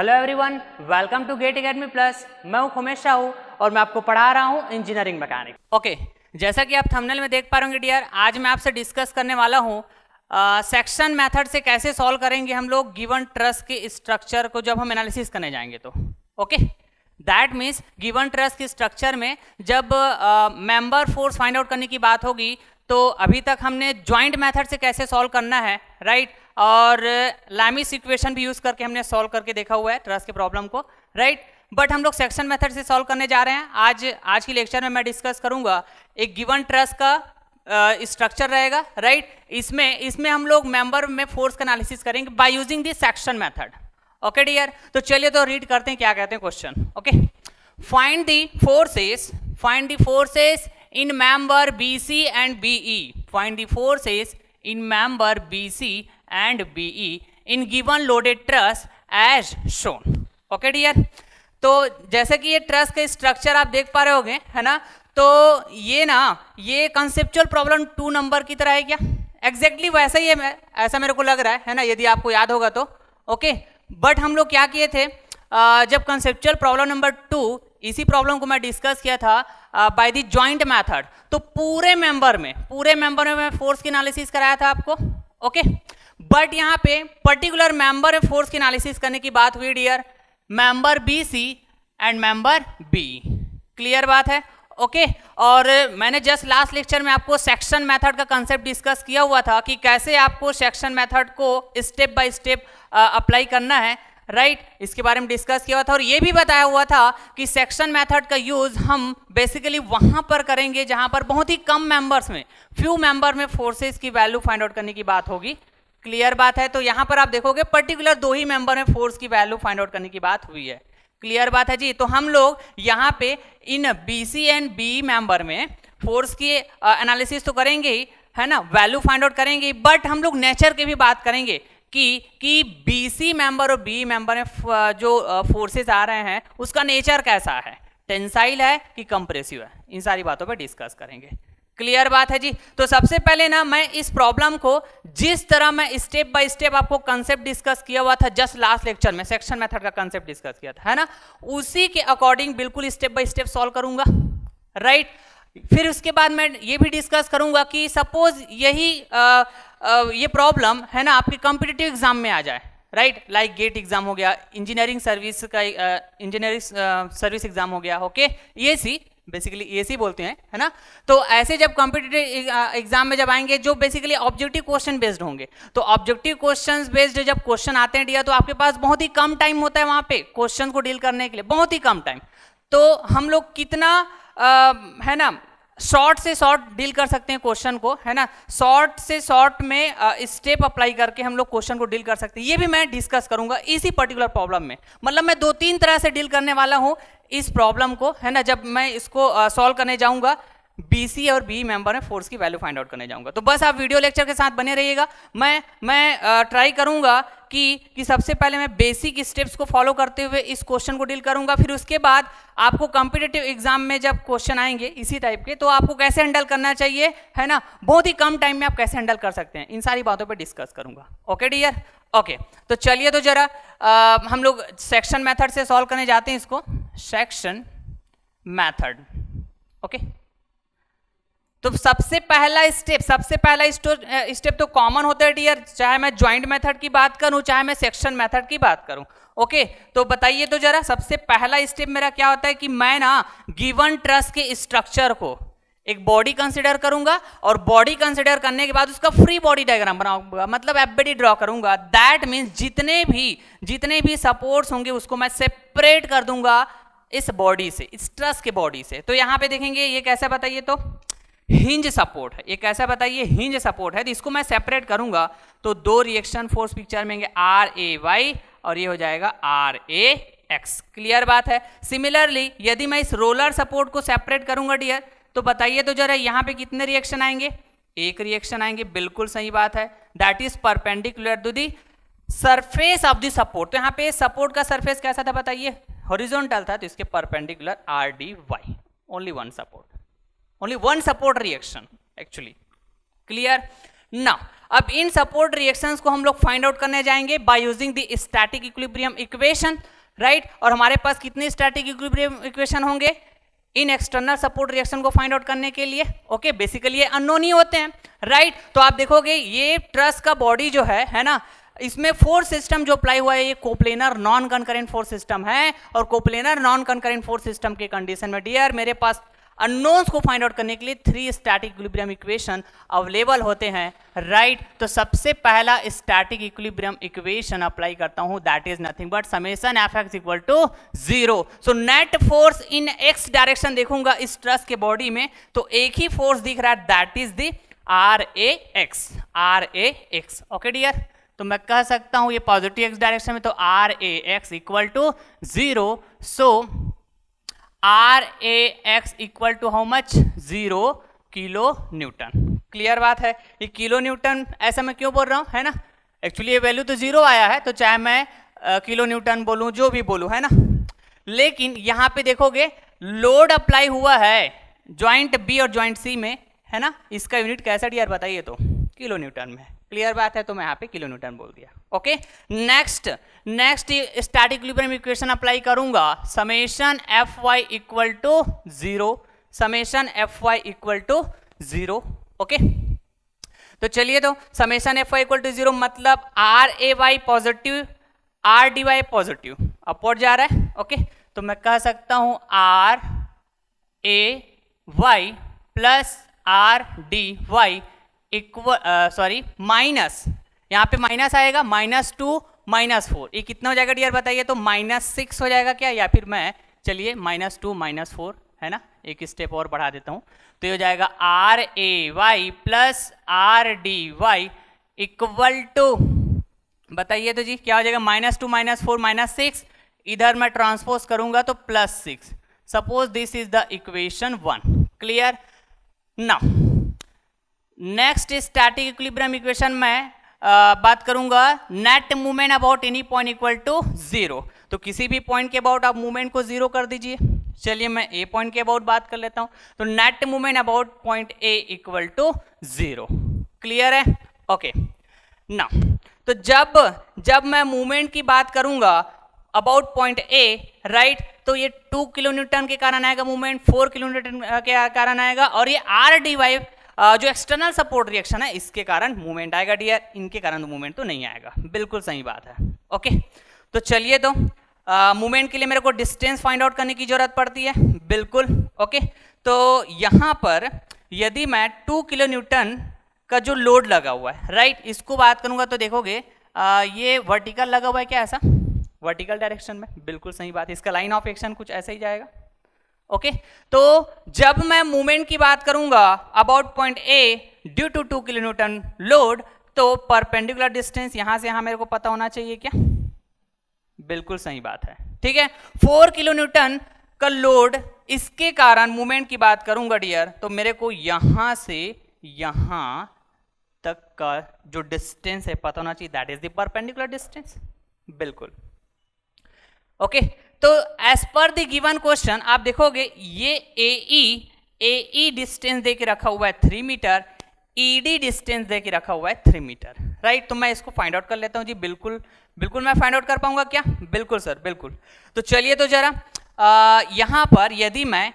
Hello everyone, welcome to GATE Academy plus. मैं हूं खुमेश साहू और मैं आपको पढ़ा रहा हूं इंजीनियरिंग मैकेनिक। ओके, जैसा कि आप थंबनेल में देख पा रहे होंगे डियर, आज मैं आपसे डिस्कस करने वाला हूं सेक्शन मेथड से कैसे सॉल्व करेंगे हम लोग गिवन ट्रस के स्ट्रक्चर को जब हम एनालिसिस करने जाएंगे तो। Okay, that means given truss के स्ट्रक्चर में जब मेंबर फोर्स फाइंड आउट करने की बात होगी तो अभी तक हमने ज्वाइंट मेथड से कैसे सॉल्व करना है, राइट, और लैमिस इक्वेशन भी यूज करके हमने सॉल्व करके देखा हुआ है ट्रस के प्रॉब्लम को, राइट। बट हम लोग सेक्शन मेथड से सॉल्व करने जा रहे हैं। आज की लेक्चर में मैं डिस्कस करूंगा एक गिवन ट्रस का स्ट्रक्चर रहेगा, राइट। इसमें हम लोग मेंबर में फोर्स का एनालिसिस करेंगे by using the section method. Okay dear, तो चलिए तो रीड करते हैं क्या कहते हैं question. Okay, find the forces in member BC and BE. Find the forces in member BC and BE in given loaded truss as shown. Okay dear? तो जैसे कि ये ट्रस का स्ट्रक्चर आप देख पा रहे होंगे, है ना, तो ये कंसेप्चुअल प्रॉब्लम 2 नंबर की तरह है क्या? एग्जैक्टली वैसा ही है, ऐसा मेरे को लग रहा है ना, यदि आपको याद होगा तो। ओके, बट हम लोग क्या किए थे जब कंसेप्चुअल प्रॉब्लम नंबर 2, इसी प्रॉब्लम को मैं डिस्कस किया था बाय द जॉइंट मेथड, तो पूरे मेंबर में मैं फोर्स की एनालिसिस कराया था आपको। ओके, बट यहाँ पे पर्टिकुलर मेंबर में फोर्स की एनालिसिस करने की बात हुई dear, member BC and member BE। Clear बात है? ओके, और मैंने जस्ट लास्ट लेक्चर में आपको सेक्शन मेथड का कंसेप्ट डिस्कस किया हुआ था कि कैसे आपको सेक्शन मेथड को स्टेप बाय स्टेप अप्लाई करना है, राइट, इसके बारे में डिस्कस किया हुआ था। और ये भी बताया हुआ था कि सेक्शन मेथड का यूज हम बेसिकली वहां पर करेंगे जहां पर बहुत ही कम मेंबर्स में, फ्यू मेंबर में फोर्सेस की वैल्यू फाइंड आउट करने की बात होगी। क्लियर बात है? तो यहां पर आप देखोगे पर्टिकुलर 2 ही मेंबर में फोर्स की वैल्यू फाइंड आउट करने की बात हुई है। क्लियर बात है जी? तो हम लोग यहाँ पे इन BC एंड BE मेंबर में फोर्स की एनालिसिस तो करेंगे ही, है ना, वैल्यू फाइंड आउट करेंगे, बट हम लोग नेचर की भी बात करेंगे कि BC मेंबर और BE मेंबर में जो फोर्सेस आ रहे हैं उसका नेचर कैसा है, टेंसाइल है कि कंप्रेसिव है, इन सारी बातों पे डिस्कस करेंगे। क्लियर बात है जी? तो सबसे पहले ना मैं इस प्रॉब्लम को जिस तरह मैं स्टेप बाय स्टेप आपको कंसेप्ट डिस्कस किया हुआ था जस्ट लास्ट लेक्चर में, सेक्शन मेथड का कंसेप्ट डिस्कस किया था, है ना, उसी के अकॉर्डिंग बिल्कुल स्टेप बाय स्टेप सॉल्व करूंगा, राइट। फिर उसके बाद मैं ये भी डिस्कस करूंगा कि सपोज ये प्रॉब्लम है ना आपके कॉम्पिटिटिव एग्जाम में आ जाए, राइट, लाइक गेट एग्जाम हो गया, इंजीनियरिंग सर्विस एग्जाम हो गया, ओके, EAC बेसिकली EAC बोलते हैं, है ना। तो ऐसे जब कॉम्पिटिटिव एग्जाम में जब आएंगे जो बेसिकली ऑब्जेक्टिव क्वेश्चन बेस्ड होंगे, तो ऑब्जेक्टिव क्वेश्चंस बेस्ड जब क्वेश्चन आते हैं डियर, तो आपके पास बहुत ही कम टाइम होता है वहां पे क्वेश्चन को डील करने के लिए, बहुत ही कम टाइम। तो हम लोग कितना है ना शॉर्ट से शॉर्ट डील कर सकते हैं क्वेश्चन को, है ना, शॉर्ट से शॉर्ट में स्टेप अप्लाई करके हम लोग क्वेश्चन को डील कर सकते हैं। ये भी मैं डिस्कस करूंगा इसी पर्टिकुलर प्रॉब्लम में, मतलब मैं 2-3 तरह से डील करने वाला हूं इस प्रॉब्लम को, है ना, जब मैं इसको सॉल्व करने जाऊंगा BC और BE मेंबर में फोर्स की वैल्यू फाइंड आउट करने जाऊंगा। तो बस आप वीडियो लेक्चर के साथ बने रहिएगा। मैं ट्राई करूंगा कि सबसे पहले मैं बेसिक स्टेप्स को फॉलो करते हुए इस क्वेश्चन को डील करूंगा, फिर उसके बाद आपको कॉम्पिटिटिव एग्जाम में जब क्वेश्चन आएंगे इसी टाइप के, तो आपको कैसे हैंडल करना चाहिए, है ना, बहुत ही कम टाइम में आप कैसे हैंडल कर सकते हैं, इन सारी बातों पर डिस्कस करूंगा। Okay dear? ओके, तो चलिए तो जरा हम लोग सेक्शन मेथड से सॉल्व करने जाते हैं इसको, सेक्शन मेथड। ओके, तो सबसे पहला स्टेप तो कॉमन होता है डियर, चाहे मैं ज्वाइंट मेथड की बात करूं चाहे मैं सेक्शन मेथड की बात करूं। ओके, तो बताइए तो जरा, सबसे पहला स्टेप मेरा क्या होता है कि मैं ना गिवन ट्रस के स्ट्रक्चर को एक बॉडी कंसीडर करूंगा, और बॉडी कंसीडर करने के बाद उसका फ्री बॉडी डायग्राम बनाऊंगा, मतलब FBD ड्रॉ करूंगा। दैट मीन्स जितने भी सपोर्ट्स होंगे उसको मैं सेपरेट कर दूंगा इस बॉडी से, इस ट्रस के बॉडी से। तो यहाँ पे देखेंगे ये कैसा, बताइए तो, हिंज सपोर्ट है, ये कैसा बताइए, हिंज सपोर्ट है। तो इसको मैं सेपरेट करूंगा तो 2 रिएक्शन फोर्स पिक्चर में RAY और ये हो जाएगा RAX। क्लियर बात है? सिमिलरली यदि मैं इस रोलर सपोर्ट को सेपरेट करूंगा डियर, तो बताइए तो जरा यहाँ पे कितने रिएक्शन आएंगे? 1 रिएक्शन आएंगे, बिल्कुल सही बात है, that is perpendicular to the surface of the support. तो यहाँ पे सपोर्ट का सरफेस कैसा था बताइए? हॉरिजॉन्टल था, तो इसके perpendicular RDY, only one support reaction actually. Clear? Now अब इन सपोर्ट रिएक्शंस को हम लोग फाइंड आउट करने जाएंगे bye using the static equilibrium equation. Right. और हमारे पास कितने स्टैटिक इक्विलिब्रियम इक्वेशन होंगे इन एक्सटर्नल सपोर्ट रिएक्शन को फाइंड आउट करने के लिए? ओके, बेसिकली ये अननोन ही होते हैं, राइट। तो आप देखोगे ये ट्रस का बॉडी जो है ना, इसमें फोर्स सिस्टम जो अप्लाई हुआ है ये coplanar non concurrent force system है, और coplanar non concurrent force system के कंडीशन में डियर मेरे पास अननोन्स को फाइंड आउट करने के लिए 3 स्टैटिक इक्विलिब्रियम इक्वेशन अवेलेबल होते हैं, राइट। तो सबसे पहला स्टैटिक इक्विलिब्रियम इक्वेशन अप्लाई करता हूं, that is nothing but summation F X equal to 0। So net force in X direction देखूंगा इस ट्रस के बॉडी में, तो एक ही फोर्स दिख रहा है, that is the R A X. Okay dear, तो मैं कह सकता हूं ये पॉजिटिव एक्स डायरेक्शन में, तो R A X equal to 0। So R A X equal to how much? 0 kilo newton. Clear बात है? ये किलो न्यूटन ऐसा मैं क्यों बोल रहा हूं, है ना, एक्चुअली ये वैल्यू तो 0 आया है, तो चाहे मैं किलो न्यूटन बोलूं जो भी बोलूं, है ना, लेकिन यहां पे देखोगे लोड अप्लाई हुआ है ज्वाइंट बी और ज्वाइंट सी में, है ना, इसका यूनिट कैसा डियर बताइए? तो किलो न्यूटन में। क्लियर बात है? तो मैं यहाँ पे किलो न्यूटन बोल दिया। Okay, next static equilibrium equation apply करूंगा, summation F Y equal to 0, summation F Y equal to 0। Okay, तो चलिए, तो summation F Y equal to 0 मतलब R A Y positive, R D Y positive, upward जा रहा है। Okay, तो मैं कह सकता हूं R A Y plus R D Y equal minus, यहाँ पे माइनस आएगा, -2 -4, ये कितना हो जाएगा डियर बताइए? तो -6 हो जाएगा क्या? या फिर मैं चलिए -2 -4, है ना, एक स्टेप और बढ़ा देता हूँ, तो ये हो जाएगा R A Y plus R D Y equal to, बताइए तो जी क्या हो जाएगा? -2 -4 -6, इधर मैं ट्रांसपोज करूंगा तो +6। Suppose this is the equation 1। Clear? Now next static equilibrium equation में बात करूंगा net movement about any point equal to 0। तो किसी भी पॉइंट के अबाउट आप मूवमेंट को 0 कर दीजिए। चलिए मैं ए पॉइंट के अबाउट बात कर लेता हूं, तो net movement about point A equal to 0। Clear है? ओके, ना तो जब मैं मूवमेंट की बात करूंगा अबाउट पॉइंट ए, राइट, तो ये 2 किलो न्यूटन के कारण आएगा मूवमेंट, 4 किलो न्यूटन के कारण आएगा, और ये आर डी वाई जो एक्सटर्नल सपोर्ट रिएक्शन है इसके कारण मूवमेंट आएगा डियर, इनके कारण मूवमेंट तो नहीं आएगा। बिल्कुल सही बात है। ओके, तो चलिए, तो मूवमेंट के लिए मेरे को डिस्टेंस फाइंड आउट करने की जरूरत पड़ती है। बिल्कुल। ओके, तो यहां पर यदि मैं 2 किलो न्यूटन का जो लोड लगा हुआ है, राइट, इसको बात करूंगा तो देखोगे ये वर्टिकल लगा हुआ है क्या? ऐसा वर्टिकल डायरेक्शन में। बिल्कुल सही बात है, इसका लाइन ऑफ एक्शन कुछ ऐसा ही जाएगा। ओके, तो जब मैं मूवमेंट की बात करूंगा about point A due to 2 kilo newton load, तो परपेंडिकुलर डिस्टेंस यहां से यहां मेरे को पता होना चाहिए क्या? बिल्कुल सही बात है। ठीक है, 4 किलो न्यूटन का लोड, इसके कारण मूवमेंट की बात करूंगा डियर, तो मेरे को यहां से यहां तक का जो डिस्टेंस है पता होना चाहिए, that is the perpendicular distance. बिल्कुल। ओके, तो as per the given question आप देखोगे ये AE डिस्टेंस दे के रखा हुआ है 3 मीटर, ED डिस्टेंस दे के रखा हुआ है 3 मीटर, राइट। तो मैं इसको फाइंड आउट कर लेता हूं जी। बिल्कुल मैं फाइंड आउट कर पाऊंगा क्या? बिल्कुल सर, बिल्कुल। तो चलिए, तो जरा यहां पर यदि मैं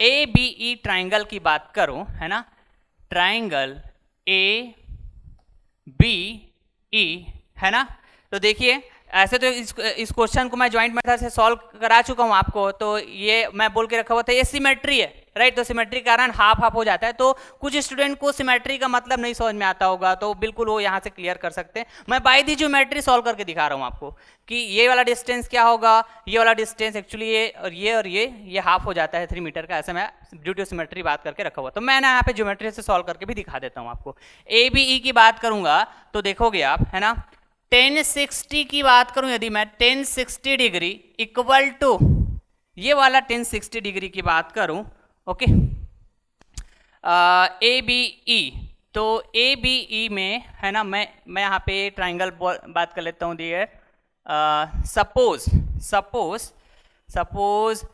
ABE ट्राइंगल की बात करूं, है ना, ट्राइंगल ABE, है ना, तो देखिए ऐसे तो इस क्वेश्चन को मैं ज्वाइंट मेथड से सॉल्व करा चुका हूं आपको, तो ये मैं बोल के रखा हुआ था ये सिमेट्री है, राइट। तो सिमेट्री के कारण हाफ हो जाता है, तो कुछ स्टूडेंट को सिमेट्री का मतलब नहीं समझ में आता होगा, तो बिल्कुल वो यहाँ से क्लियर कर सकते हैं। मैं बाय दी ज्योमेट्री सॉल्व करके दिखा रहा हूँ आपको कि ये वाला डिस्टेंस क्या होगा, ये वाला डिस्टेंस एक्चुअली ये और ये हाफ हो जाता है 3 मीटर का, ऐसे मैं ड्यू टू सिमेट्री बात करके रखा हुआ। तो मैं ना यहाँ पे ज्योमेट्री से सॉल्व करके भी दिखा देता हूँ आपको। ABE की बात करूंगा तो देखोगे आप, है ना, 1060 की बात करूं यदि मैं 1060 डिग्री इक्वल टू ये वाला 1060 डिग्री की बात करूं, ओके, ABE, तो ABE में, है ना, मैं यहाँ पे ट्राइंगल बात कर लेता हूं डियर। सपोज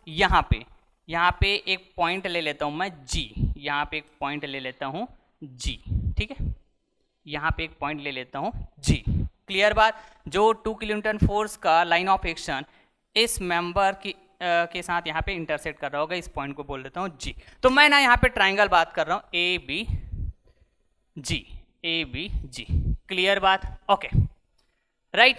यहाँ पे एक पॉइंट ले लेता हूं मैं G, यहाँ पे एक पॉइंट ले लेता हूं G, ठीक है, यहाँ पे एक पॉइंट ले लेता हूँ जी। क्लियर बात। जो 2 किलोन्यूटन फोर्स का लाइन ऑफ एक्शन इस मेंबर की के साथ यहाँ पे इंटरसेक्ट कर रहा होगा, इस पॉइंट को बोल देता हूँ जी। तो मैं ना यहाँ पे ट्राइंगल बात कर रहा हूँ A B G, A B G. Clear बात। Okay right,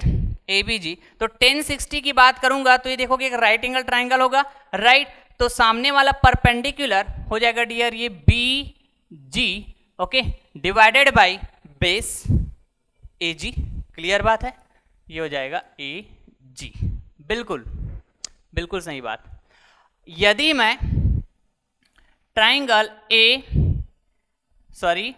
A B G. तो 1060 की बात करूंगा तो ये देखोगे एक राइट एंगल ट्राइंगल होगा, राइट। तो सामने वाला परपेंडिकुलर हो जाएगा डियर ये B G, okay, divided by base A G. Clear बात है, ये हो जाएगा ए जी। बिल्कुल बिल्कुल सही बात। यदि मैं ट्राइंगल ए, सॉरी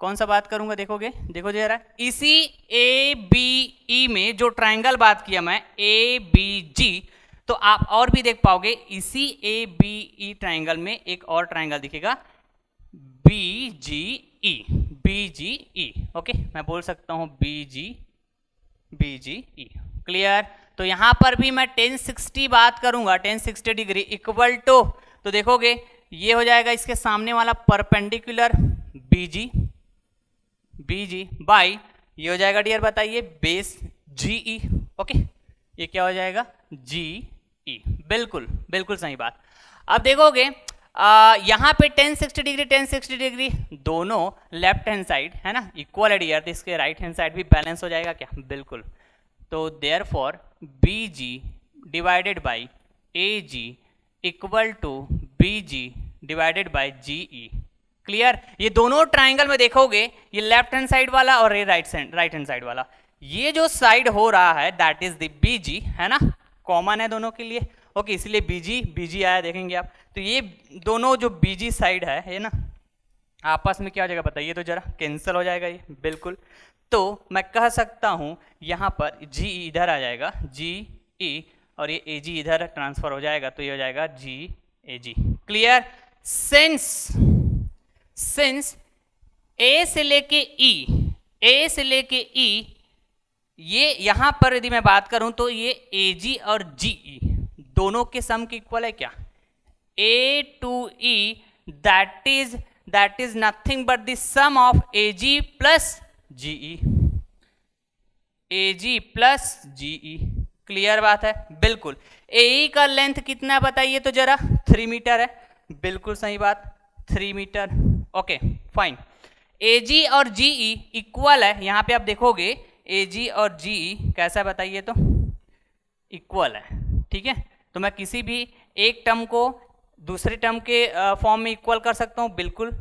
कौन सा बात करूंगा, देखोगे, देखो जरा, इसी ए बी ई में जो ट्राइंगल बात किया मैं ए बी जी, तो आप और भी देख पाओगे इसी ए बी ई ट्राइंगल में एक और ट्राइंगल दिखेगा बी जी ई, बी जी ई। ओके, मैं बोल सकता हूं बी जी ई। क्लियर। तो यहां पर भी मैं 1060 बात करूंगा, 1060 डिग्री इक्वल टू, तो देखोगे ये हो जाएगा इसके सामने वाला परपेंडिकुलर बीजी बाई, ये हो जाएगा डियर बताइए बेस जीई। ओके, ये क्या हो जाएगा जीई। बिल्कुल बिल्कुल सही बात। अब देखोगे यहाँ पे 1060 डिग्री दोनों लेफ्ट हैंड साइड है ना इक्वल है डियर, तो इसके राइट हैंड साइड भी बैलेंस हो जाएगा क्या, बिल्कुल। तो therefore B G divided by A G equal to B G divided by G E. Clear. ये दोनों ट्राइंगल में देखोगे ये लेफ्ट हैंड साइड वाला और ये राइट हैंड साइड वाला, ये जो साइड हो रहा है दैट इज द बीजी, है ना, कॉमन है दोनों के लिए। ओके, इसलिए बीजी आया, देखेंगे आप। तो ये दोनों जो बीजी साइड है ना, आपस में क्या हो जाएगा बताइए तो जरा, कैंसिल हो जाएगा ये, बिल्कुल। तो मैं कह सकता हूं यहां पर जी इधर आ जाएगा जी ई, और ये ए जी इधर ट्रांसफर हो जाएगा, तो ये हो जाएगा जी ए जी। क्लियर। सिंस ए से लेके ई, ये यहां पर यदि मैं बात करूं तो ये ए जी और जी ई दोनों के सम के इक्वल है क्या, A to E that is nothing but the sum of A G plus G E, A G plus G E. Clear बात है, बिल्कुल। ए का लेंथ कितना है बताइए तो जरा, 3 मीटर है, बिल्कुल सही बात, 3 मीटर। Okay fine. ए जी और जीई इक्वल है, यहां पे आप देखोगे ए जी और जीई कैसा बताइए तो इक्वल है, ठीक है। तो मैं किसी भी एक टर्म को दूसरे टर्म के फॉर्म में इक्वल कर सकता हूं, बिल्कुल।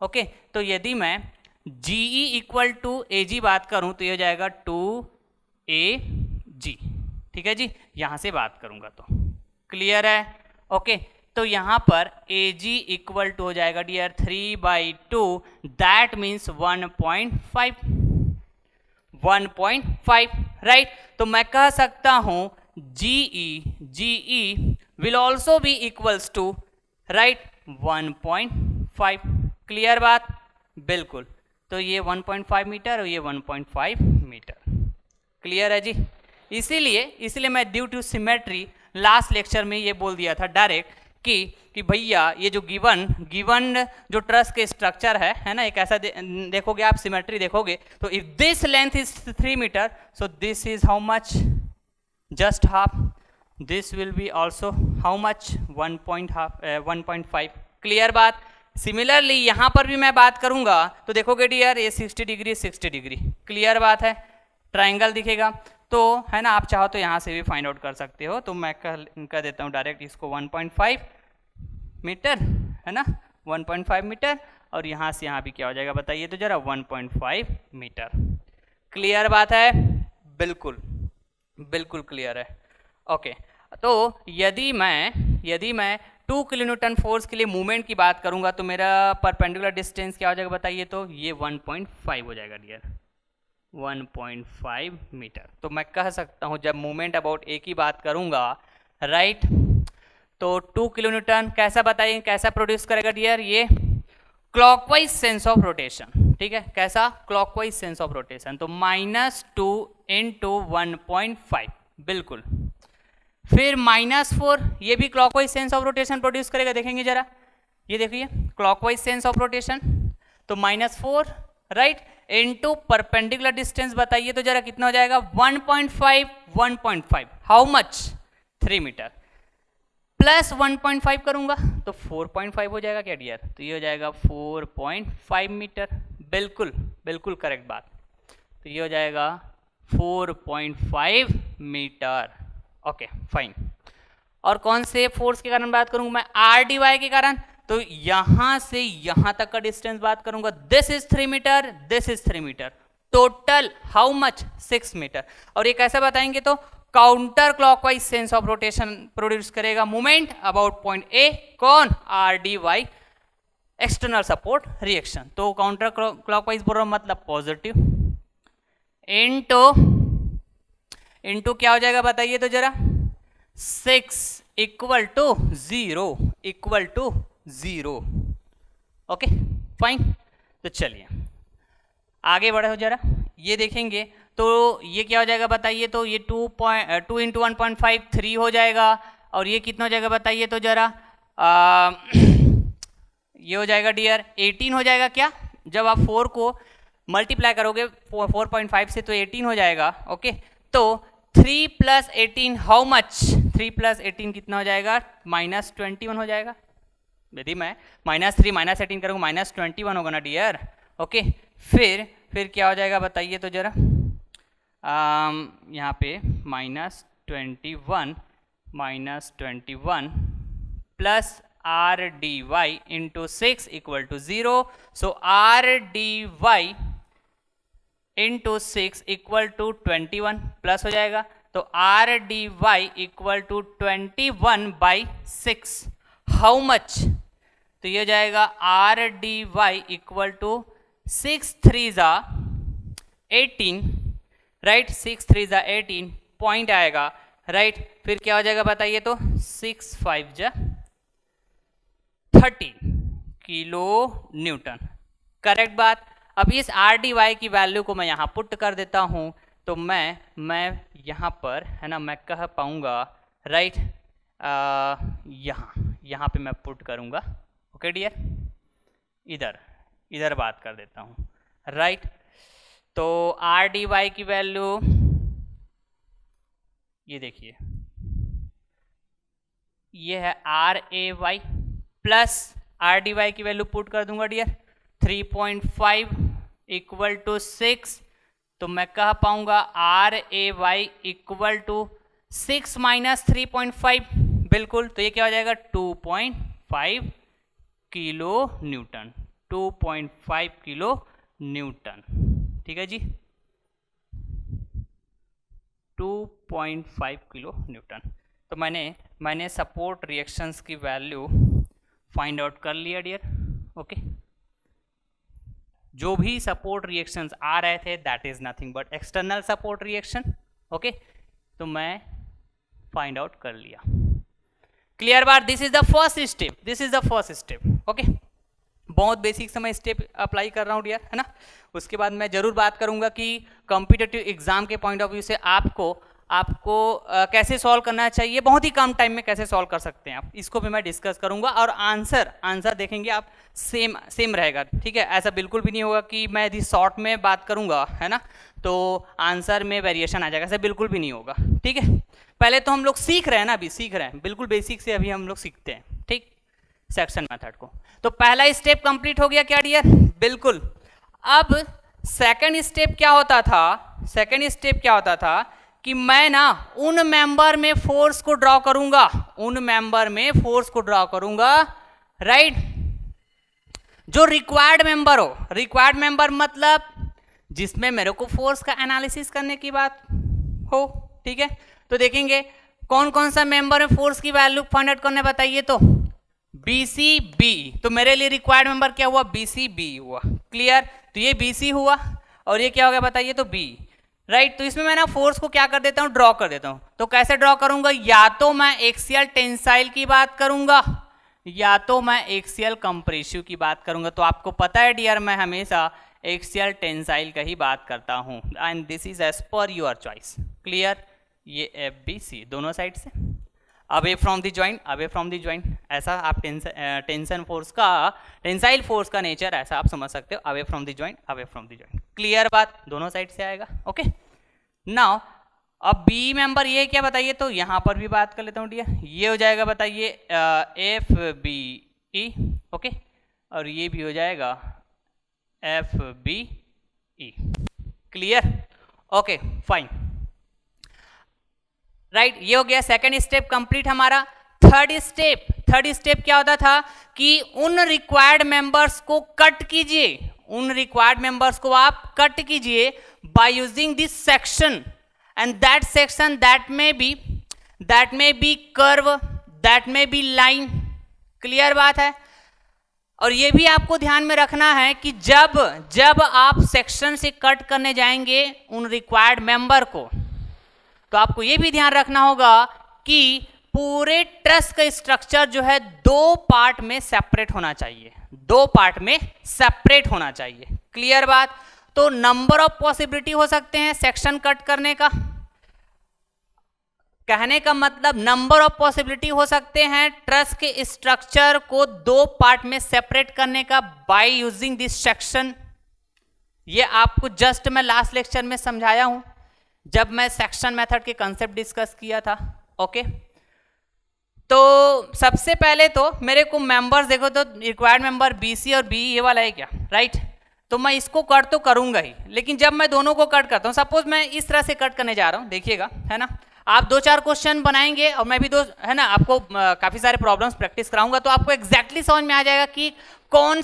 ओके, तो यदि मैं जीई इक्वल टू ए जी बात करूं तो ये हो जाएगा 2AG, ठीक है जी, यहां से बात करूंगा तो। क्लियर है। ओके, तो यहां पर AG इक्वल टू हो जाएगा डियर 3/2, दैट मीन्स 1.5, राइट। तो मैं कह सकता हूं GE will also be equals to, right, 1.5। Clear बात, बिल्कुल। तो ये 1.5 मीटर और ये 1.5 मीटर। क्लियर है जी। इसीलिए मैं due to symmetry last lecture में ये बोल दिया था डायरेक्ट कि भैया ये जो गिवन जो ट्रस के स्ट्रक्चर है ना, एक ऐसा देखोगे आप, सिमेट्री देखोगे तो if this length is 3 metre, so this is how much, just half, this will be also how much, 1.5। Clear बात। सिमिलरली यहां पर भी मैं बात करूंगा तो देखोगे डियर ये 60 डिग्री। क्लियर बात है, ट्राइंगल दिखेगा तो, है ना, आप चाहो तो यहां से भी फाइंड आउट कर सकते हो। तो मैं कह देता हूं डायरेक्ट इसको 1.5 मीटर, है ना, 1.5 मीटर, और यहां से यहां भी क्या हो जाएगा बताइए तो जरा, 1.5 मीटर। क्लियर बात है, बिल्कुल क्लियर है। ओके, तो यदि मैं 2 किलोन्यूटन फोर्स के लिए मूवमेंट की बात करूंगा तो मेरा परपेंडिकुलर डिस्टेंस क्या हो जाएगा बताइए तो, ये 1.5 हो जाएगा डियर, 1.5 मीटर। तो मैं कह सकता हूं जब मूवमेंट अबाउट ए की बात करूंगा, राइट, तो 2 किलोन्यूटन कैसा बताइए, कैसा प्रोड्यूस करेगा डियर, ये क्लॉकवाइज सेंस ऑफ रोटेशन, ठीक है, कैसा, क्लॉकवाइज सेंस ऑफ रोटेशन। तो -2 × 1.5, बिल्कुल। फिर -4, ये भी clockwise sense of rotation produce करेगा, देखेंगे जरा, ये देखिए क्लॉकवाइज सेंस ऑफ रोटेशन। तो -4, राइट, इनटू परपेंडिकुलर डिस्टेंस बताइए तो जरा कितना हो जाएगा, 1.5 हाउ मच, 3 मीटर, प्लस 1.5 करूंगा तो 4.5 हो जाएगा क्या डियर, तो ये हो जाएगा 4.5 मीटर, बिल्कुल बिल्कुल करेक्ट बात, तो ये हो जाएगा 4.5 मीटर। ओके फाइन, और कौन से फोर्स के कारण बात करूंगा मैं, आर डी वाई के कारण, तो यहां से यहां तक का डिस्टेंस बात करूंगा, this is 3 metre, this is 3 metre, total how much, 6 metre. और ये कैसे बताएंगे, तो counter clockwise sense of rotation produce करेगा मोमेंट अबाउट पॉइंट ए, कौन, R D Y, external support reaction, तो काउंटर क्लॉकवाइज बोल रहा हूं मतलब पॉजिटिव, इनटू क्या हो जाएगा बताइए तो जरा, 6 इक्वल टू 0 ओके फाइन। तो चलिए आगे बढ़े हो जरा, ये देखेंगे तो ये क्या हो जाएगा बताइए, तो ये 2 इंटू 1.5 3 हो जाएगा, और ये कितना हो जाएगा बताइए तो जरा, ये हो जाएगा डियर 18 हो जाएगा क्या, जब आप 4 को मल्टीप्लाई करोगे 4.5 से तो 18 हो जाएगा। ओके, तो 3 प्लस 18 हाउ मच, 3 प्लस 18 कितना हो जाएगा, -21 हो जाएगा। यदि मैं -3 -18 करूँगा -21 होगा ना डियर। ओके, फिर क्या हो जाएगा बताइए तो जरा, यहाँ पे -21 plus R D Y into 6 equal to 0, so R D Y into 6 equal to 21 plus हो जाएगा, तो R D Y equal to 21/6 how much, तो ये हो जाएगा R D Y equal to 6 3 जा 18, राइट, 6 3 जा 18 पॉइंट आएगा, राइट। फिर क्या हो जाएगा बताइए तो 6 5 जा 30 किलो न्यूटन, करेक्ट बात। अब इस आर डी वाई की वैल्यू को मैं यहाँ पुट कर देता हूँ, तो मैं यहाँ पर है ना, मैं कह पाऊँगा, राइट, यहाँ पे मैं पुट करूँगा। ओके डियर, इधर बात कर देता हूँ, राइट। तो आर डी वाई की वैल्यू ये देखिए, ये है R A Y plus R D Y की वैल्यू पुट कर दूंगा डियर 3.5 इक्वल टू 6, तो मैं कह पाऊंगा R A Y equal to 6 minus 3.5, बिल्कुल, तो ये क्या हो जाएगा 2.5 किलो न्यूटन, 2.5 किलो न्यूटन, ठीक है जी, 2.5 किलो न्यूटन। तो मैंने सपोर्ट रिएक्शंस की वैल्यू फाइंड आउट कर लिया डियर। ओके, जो भी सपोर्ट रिएक्शंस आ रहे थे that is nothing but external support reaction. Okay, तो मैं फाइंड आउट कर लिया, क्लियर बात, this is the first step. Okay, बहुत बेसिक से मैं स्टेप अप्लाई कर रहा हूँ डियर, है ना। उसके बाद मैं जरूर बात करूंगा कि कॉम्पिटिटिव एग्जाम के पॉइंट ऑफ व्यू से आपको कैसे सॉल्व करना चाहिए, बहुत ही कम टाइम में कैसे सॉल्व कर सकते हैं आप, इसको भी मैं डिस्कस करूंगा। और आंसर देखेंगे आप सेम रहेगा, ठीक है। ऐसा बिल्कुल भी नहीं होगा कि मैं यदि शॉर्ट में बात करूंगा, है ना, तो आंसर में वेरिएशन आ जाएगा, ऐसा बिल्कुल भी नहीं होगा, ठीक है। पहले तो हम लोग सीख रहे हैं ना, अभी सीख रहे हैं, बिल्कुल बेसिक से अभी हम लोग सीखते हैं, ठीक, सेक्शन मेथड को। तो पहला स्टेप कंप्लीट हो गया क्या डियर, बिल्कुल। अब सेकंड स्टेप क्या होता था, कि मैं ना उन मेंबर में फोर्स को ड्रॉ करूंगा, राइट, जो रिक्वायर्ड मेंबर मतलब जिसमें मेरे को फोर्स का एनालिसिस करने की बात हो, ठीक है। तो देखेंगे कौन कौन सा मेंबर में फोर्स की वैल्यू फाइंड आउट करने बताइए, तो BCB, तो मेरे लिए रिक्वायर्ड मेंबर क्या हुआ, BCB हुआ, क्लियर। तो ये BC हुआ और ये क्या हो गया बताइए, तो B, राइट। तो इसमें मैं ना फोर्स को क्या कर देता हूं, ड्रॉ कर देता हूं। तो कैसे ड्रॉ करूंगा, या तो मैं एक्सियल टेंसाइल की बात करूंगा या तो मैं एक्सियल कंप्रेसिव की बात करूंगा। तो आपको पता है डियर, मैं हमेशा एक्सियल टेंसाइल का ही बात करता हूं, and this is as per your choice, clear. ये FBC दोनों साइड से। Away from the joint, away from the joint, ऐसा आप टेंसाइल फोर्स का नेचर ऐसा आप समझ सकते हो, away from the joint, away from the joint. Clear बात, दोनों साइड से आएगा। ओके नाउ अब बी मेंबर ये क्या बताइए, तो यहां पर भी बात कर लेता हूं डियर, ये हो जाएगा बताइए एफ बी ई, ओके, और ये भी हो जाएगा F B E. Clear, okay fine, right, ये हो गया सेकंड स्टेप कंप्लीट हमारा। थर्ड स्टेप क्या होता था कि उन रिक्वायर्ड मेंबर्स को कट कीजिए, उन रिक्वायर्ड मेंबर्स को आप कट कीजिए by using this section, and that section that may be curve, that may be line। Clear बात है। और ये भी आपको ध्यान में रखना है कि जब आप सेक्शन से कट करने जाएंगे उन रिक्वायर्ड मेंबर को, तो आपको ये भी ध्यान रखना होगा कि पूरे ट्रस का स्ट्रक्चर जो है दो पार्ट में सेपरेट होना चाहिए, दो पार्ट में सेपरेट होना चाहिए। क्लियर बात। तो नंबर ऑफ पॉसिबिलिटी हो सकते हैं सेक्शन कट करने का, कहने का मतलब नंबर ऑफ पॉसिबिलिटी हो सकते हैं ट्रस के स्ट्रक्चर को दो पार्ट में सेपरेट करने का बाय यूजिंग दिस सेक्शन। ये आपको जस्ट मैं लास्ट लेक्चर में समझाया हूं जब मैं सेक्शन मेथड के कंसेप्ट डिस्कस किया था। ओके तो सबसे पहले तो मेरे को मेंबर्स देखो, तो रिक्वायर्ड मेंबर बी सी और बी ये वाला है क्या, राइट। तो मैं इसको कट तो करूंगा ही, लेकिन जब मैं दोनों को कट करता हूं, सपोज मैं इस तरह से कट करने जा रहा हूं, देखिएगा, है ना, आप 2-4 क्वेश्चन बनाएंगे और मैं भी है ना, आपको काफी सारे प्रॉब्लम्स प्रैक्टिस कराऊंगा, तो आपको एग्जैक्टली समझ में आ जाएगा कि कौन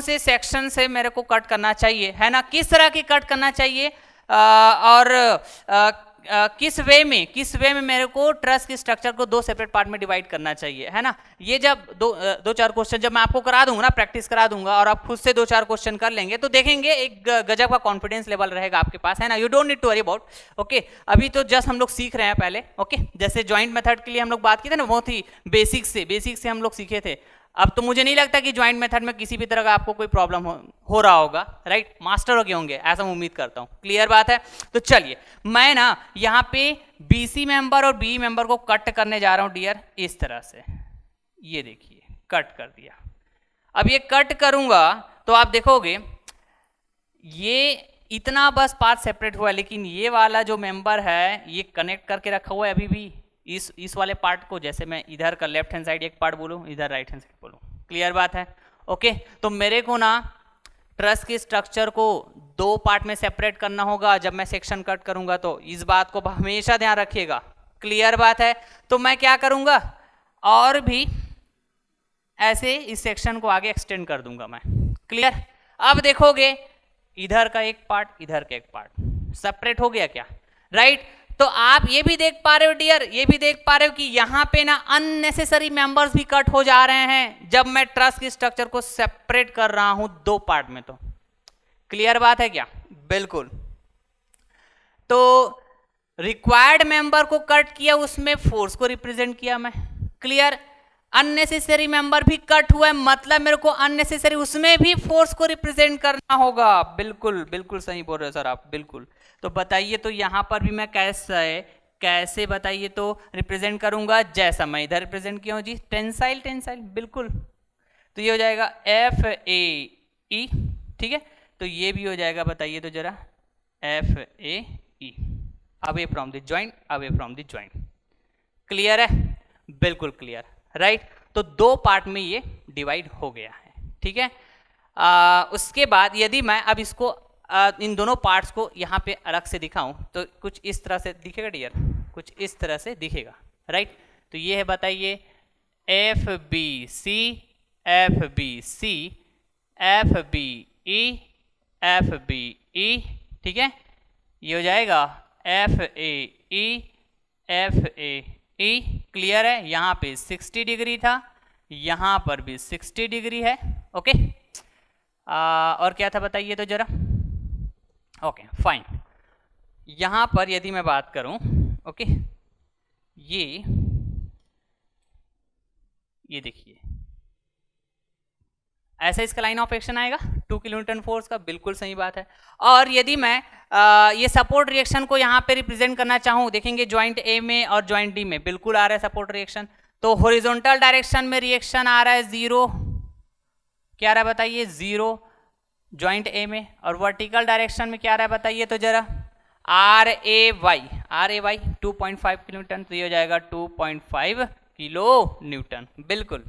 से सेक्शन से मेरे को कट करना चाहिए, है ना, किस तरह की कट करना चाहिए और किस वे में मेरे को ट्रस के स्ट्रक्चर को दो सेपरेट पार्ट में डिवाइड करना चाहिए, है ना। ये जब 2-4 क्वेश्चन जब मैं आपको करा दूंगा ना, प्रैक्टिस करा दूंगा, और आप खुद से 2-4 क्वेश्चन कर लेंगे, तो देखेंगे एक गजब का कॉन्फिडेंस लेवल रहेगा आपके पास, है ना। You don't need to worry about. Okay अभी तो जस्ट हम लोग सीख रहे हैं पहले। ओके जैसे ज्वाइंट मेथड के लिए हम लोग बात की थी ना, बहुत ही बेसिक से हम लोग सीखे थे। अब तो मुझे नहीं लगता कि ज्वाइंट मेथड में किसी भी तरह का आपको कोई प्रॉब्लम हो रहा होगा, राइट। मास्टर हो गए होंगे, ऐसा मैं उम्मीद करता हूँ। क्लियर बात है। तो चलिए मैं ना यहाँ पे बीसी मेंबर और बी मेंबर को कट करने जा रहा हूँ डियर, इस तरह से। ये देखिए कट कर दिया। अब ये कट करूंगा तो आप देखोगे ये इतना बस पार्ट सेपरेट हुआ, लेकिन ये वाला जो मेंबर है ये कनेक्ट करके रखा हुआ है अभी भी इस वाले पार्ट को। जैसे मैं इधर का लेफ्ट हैंड साइड एक पार्ट बोलूं, इधर राइट हैंड साइड बोलूं। क्लियर बात है। ओके तो मेरे को ना ट्रस के स्ट्रक्चर को दो पार्ट में सेपरेट करना होगा जब मैं सेक्शन कट करूंगा, तो इस बात को हमेशा ध्यान रखिएगा। क्लियर बात है। तो मैं क्या करूंगा, और भी ऐसे इस सेक्शन को आगे एक्सटेंड कर दूंगा मैं। क्लियर। अब देखोगे इधर का एक पार्ट, इधर का एक पार्ट सेपरेट हो गया क्या, राइट। तो आप ये भी देख पा रहे हो डियर, ये भी देख पा रहे हो कि यहां पे ना अननेसेसरी मेंबर्स भी कट हो जा रहे हैं जब मैं ट्रस के स्ट्रक्चर को सेपरेट कर रहा हूं दो पार्ट में। तो क्लियर बात है क्या, बिल्कुल। तो रिक्वायर्ड मेंबर को कट किया, उसमें फोर्स को रिप्रेजेंट किया मैं। क्लियर। अननेसेसरी मेंबर भी कट हुआ है, मतलब मेरे को अननेसेसरी उसमें भी फोर्स को रिप्रेजेंट करना होगा। बिल्कुल बिल्कुल सही बोल रहे हो सर आप, बिल्कुल। तो बताइए तो यहां पर भी मैं कैसे बताइए तो रिप्रेजेंट करूंगा, जैसा मैं इधर रिप्रेजेंट किया हूं जी, टेंसाइल, बिल्कुल। तो ये हो जाएगा एफ ए ई, ठीक है। तो ये भी हो जाएगा, बताइए तो जरा, F A E, away from the joint, away from the joint. Clear है, बिल्कुल क्लियर, राइट। तो दो पार्ट में ये डिवाइड हो गया है, ठीक है। उसके बाद यदि मैं अब इसको इन दोनों पार्ट्स को यहाँ पे अलग से दिखाऊं तो कुछ इस तरह से दिखेगा डियर, कुछ इस तरह से दिखेगा, राइट। तो ये है, बताइए, F B C, F B C, F B E, F B E, ठीक है। ये हो जाएगा F A E, F A E. Clear है। यहाँ पे 60 डिग्री था, यहाँ पर भी 60 डिग्री है। ओके और क्या था बताइए तो जरा। Okay fine. यहाँ पर यदि मैं बात करूं, ओके, ये देखिए ऐसा इसका लाइन ऑफ एक्शन आएगा 2 किलोन्यूटन फोर्स का, बिल्कुल सही बात है। और यदि मैं ये सपोर्ट रिएक्शन को यहाँ पे रिप्रेजेंट करना चाहूँ, देखेंगे ज्वाइंट ए में और ज्वाइंट डी में बिल्कुल आ रहा है सपोर्ट रिएक्शन। तो हॉरिजॉन्टल डायरेक्शन में रिएक्शन आ रहा है 0, क्या आ रहा है बताइए 0 ज्वाइंट ए में, और वर्टिकल डायरेक्शन में क्या आ रहा है बताइए तो जरा RAY 2.5 किलोन्यूटन, तो ये हो जाएगा 2.5 किलो न्यूटन, बिल्कुल।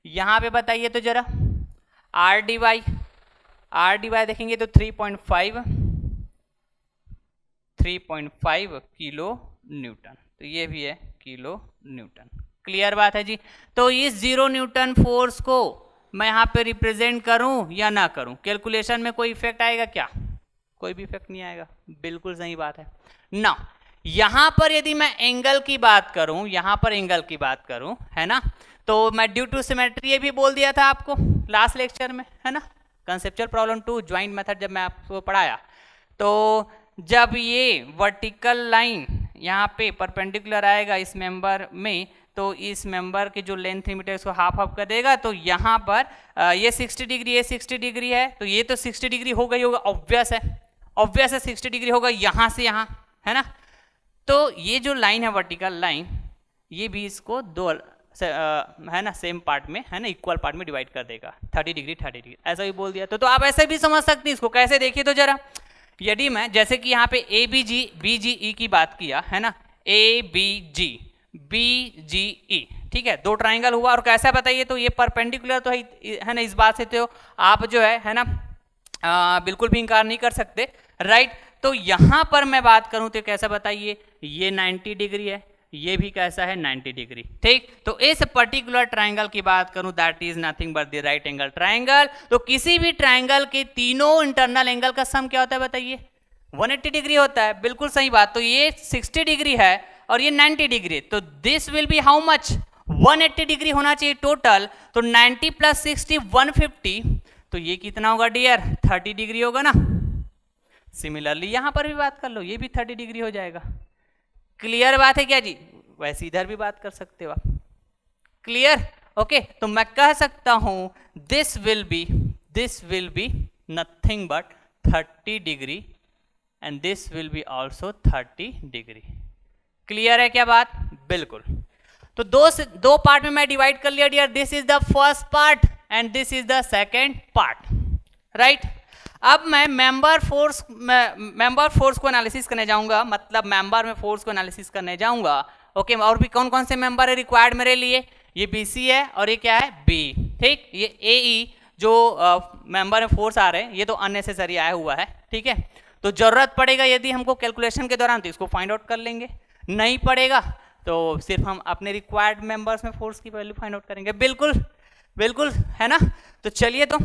यहाँ पे बताइए तो जरा RDY देखेंगे तो 3.5 किलो न्यूटन, तो ये भी है किलो न्यूटन। क्लियर बात है जी। तो इस 0 न्यूटन फोर्स को मैं यहाँ पे रिप्रेजेंट करूँ या ना करूँ, कैलकुलेशन में कोई इफेक्ट आएगा क्या? कोई भी इफेक्ट नहीं आएगा, बिल्कुल सही बात है ना। यहाँ पर यदि मैं एंगल की बात करूँ, यहाँ पर एंगल की बात करूँ, है ना, तो मैं ड्यू टू सिमेट्री ये भी बोल दिया था आपको लास्ट लेक्चर में, है ना, कंसेप्चुअल प्रॉब्लम 2 ज्वाइंट मेथड जब मैं आपको पढ़ाया। तो जब ये वर्टिकल लाइन यहाँ पे परपेंडिकुलर आएगा इस मेंबर में, तो इस मेंबर की जो लेंथ मीटर इसको हाफ हाफ कर देगा, तो यहाँ पर ये 60 डिग्री, ये 60 डिग्री है, तो ये तो 60 डिग्री हो गई होगा, ऑब्वियस है 60 डिग्री होगा यहाँ से यहाँ, है ना। तो ये जो लाइन है वर्टिकल लाइन, ये भी इसको दो है ना सेम पार्ट में, है ना, इक्वल पार्ट में डिवाइड कर देगा, 30 डिग्री ऐसा भी बोल दिया। तो आप ऐसे भी समझ सकते हैं इसको, कैसे देखिए तो जरा, यदि मैं जैसे कि यहाँ पे BGE की बात किया, है ना, BGE, ठीक है, 2 ट्राइंगल हुआ, और कैसा बताइए तो ये परपेंडिकुलर तो है ना, इस बात से तो आप जो है ना बिल्कुल भी इंकार नहीं कर सकते, राइट। तो यहाँ पर मैं बात करूँ तो कैसा बताइए, ये 90 डिग्री है, ये भी कैसा है 90 डिग्री, ठीक। तो इस पर्टिकुलर ट्राइंगल की बात करूं, that is nothing but the right angle triangle. तो किसी भी ट्राइंगल के तीनों इंटरनल एंगल का सम क्या होता है बताइए, 180 डिग्री होता है, बिल्कुल सही बात। तो ये 60 डिग्री है और ये 90 डिग्री, तो this will B how much, 180 degree होना चाहिए टोटल। तो 90 प्लस 60 150, तो ये कितना होगा डियर, 30 डिग्री होगा ना। सिमिलरली यहां पर भी बात कर लो, ये भी 30 डिग्री हो जाएगा। क्लियर बात है क्या जी? वैसे इधर भी बात कर सकते हो आप, क्लियर, ओके। तो मैं कह सकता हूं this will be nothing but 30 degree and this will be also 30 degree. Clear है क्या बात? बिल्कुल। तो दो पार्ट में मैं डिवाइड कर लिया dear, this is the first part and this is the second part, right. अब मैं मेंबर फोर्स को एनालिसिस करने जाऊंगा, मतलब मेंबर में फोर्स को एनालिसिस करने जाऊंगा, ओके। और भी कौन कौन से मेंबर है रिक्वायर्ड मेरे लिए, ये BC है और ये क्या है B, ठीक। ये AE जो मेंबर में फोर्स आ रहे हैं ये तो अननेसेसरी आया हुआ है, ठीक है। तो जरूरत पड़ेगा यदि हमको कैलकुलेशन के दौरान तो इसको फाइंड आउट कर लेंगे, नहीं पड़ेगा तो सिर्फ हम अपने रिक्वायर्ड मेंबर्स में फोर्स की वैल्यू फाइंड आउट करेंगे, बिल्कुल है ना। तो चलिए, तो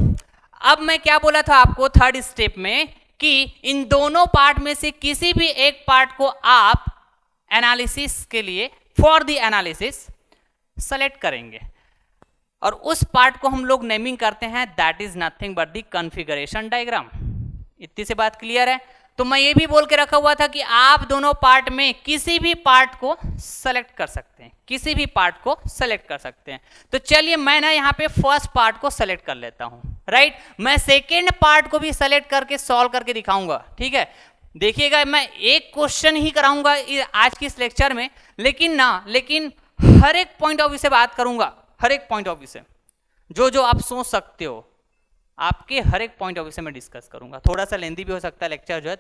अब मैं क्या बोला था आपको थर्ड स्टेप में कि इन दोनों पार्ट में से किसी भी एक पार्ट को आप एनालिसिस के लिए फॉर द एनालिसिस सेलेक्ट करेंगे, और उस पार्ट को हम लोग नेमिंग करते हैं, that is nothing but the configuration diagram. इतनी से बात क्लियर है? तो मैं ये भी बोल के रखा हुआ था कि आप दोनों पार्ट में किसी भी पार्ट को सेलेक्ट कर सकते हैं, किसी भी पार्ट को सेलेक्ट कर सकते हैं। तो चलिए मैं ना यहाँ पे फर्स्ट पार्ट को सेलेक्ट कर लेता हूँ, राइट। मैं सेकेंड पार्ट को भी सेलेक्ट करके सॉल्व करके दिखाऊंगा, ठीक है। देखिएगा मैं एक क्वेश्चन ही कराऊंगा आज की इस लेक्चर में, लेकिन हर एक पॉइंट ऑफ व्यू से बात करूंगा, हर एक पॉइंट ऑफ व्यू से जो आप सोच सकते हो, आपके हर एक पॉइंट ऑफ व्यू से मैं डिस्कस करूंगा। थोड़ा सा लेंथी भी हो सकता है लेक्चर जो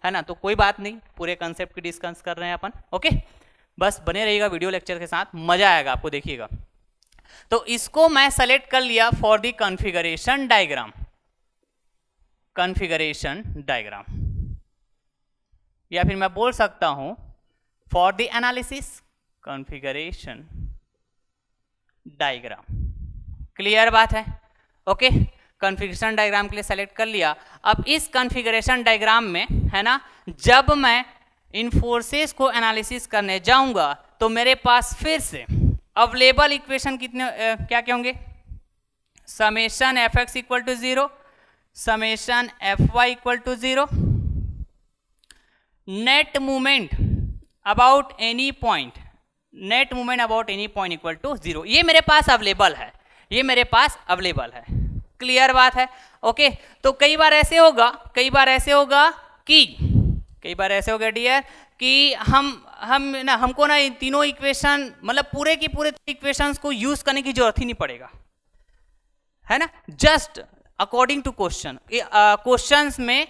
है ना, तो कोई बात नहीं, पूरे कंसेप्ट की डिस्कस कर रहे हैं अपन, ओके। बस बने रहिएगा वीडियो लेक्चर के साथ, मजा आएगा आपको, देखिएगा। तो इसको मैं सेलेक्ट कर लिया फॉर द कॉन्फ़िगरेशन डायग्राम, या फिर मैं बोल सकता हूं for the analysis configuration diagram. Clear बात है? ओके, कॉन्फ़िगरेशन डायग्राम के लिए सेलेक्ट कर लिया। अब इस कॉन्फ़िगरेशन डायग्राम में, है ना, जब मैं इन फोर्सेस को एनालिसिस करने जाऊंगा तो मेरे पास फिर से अवेलेबल इक्वेशन कितने क्या होंगे, summation Fx equal to 0, summation Fy equal to 0, net movement about any point equal to 0। ये मेरे पास अवेलेबल है, क्लियर बात है। ओके, तो कई बार ऐसे होगा डियर कि हमको ना इन तीनों इक्वेशन मतलब पूरे की पूरे इक्वेशंस को यूज करने की जरूरत ही नहीं पड़ेगा, है ना। जस्ट अकॉर्डिंग टू क्वेश्चंस में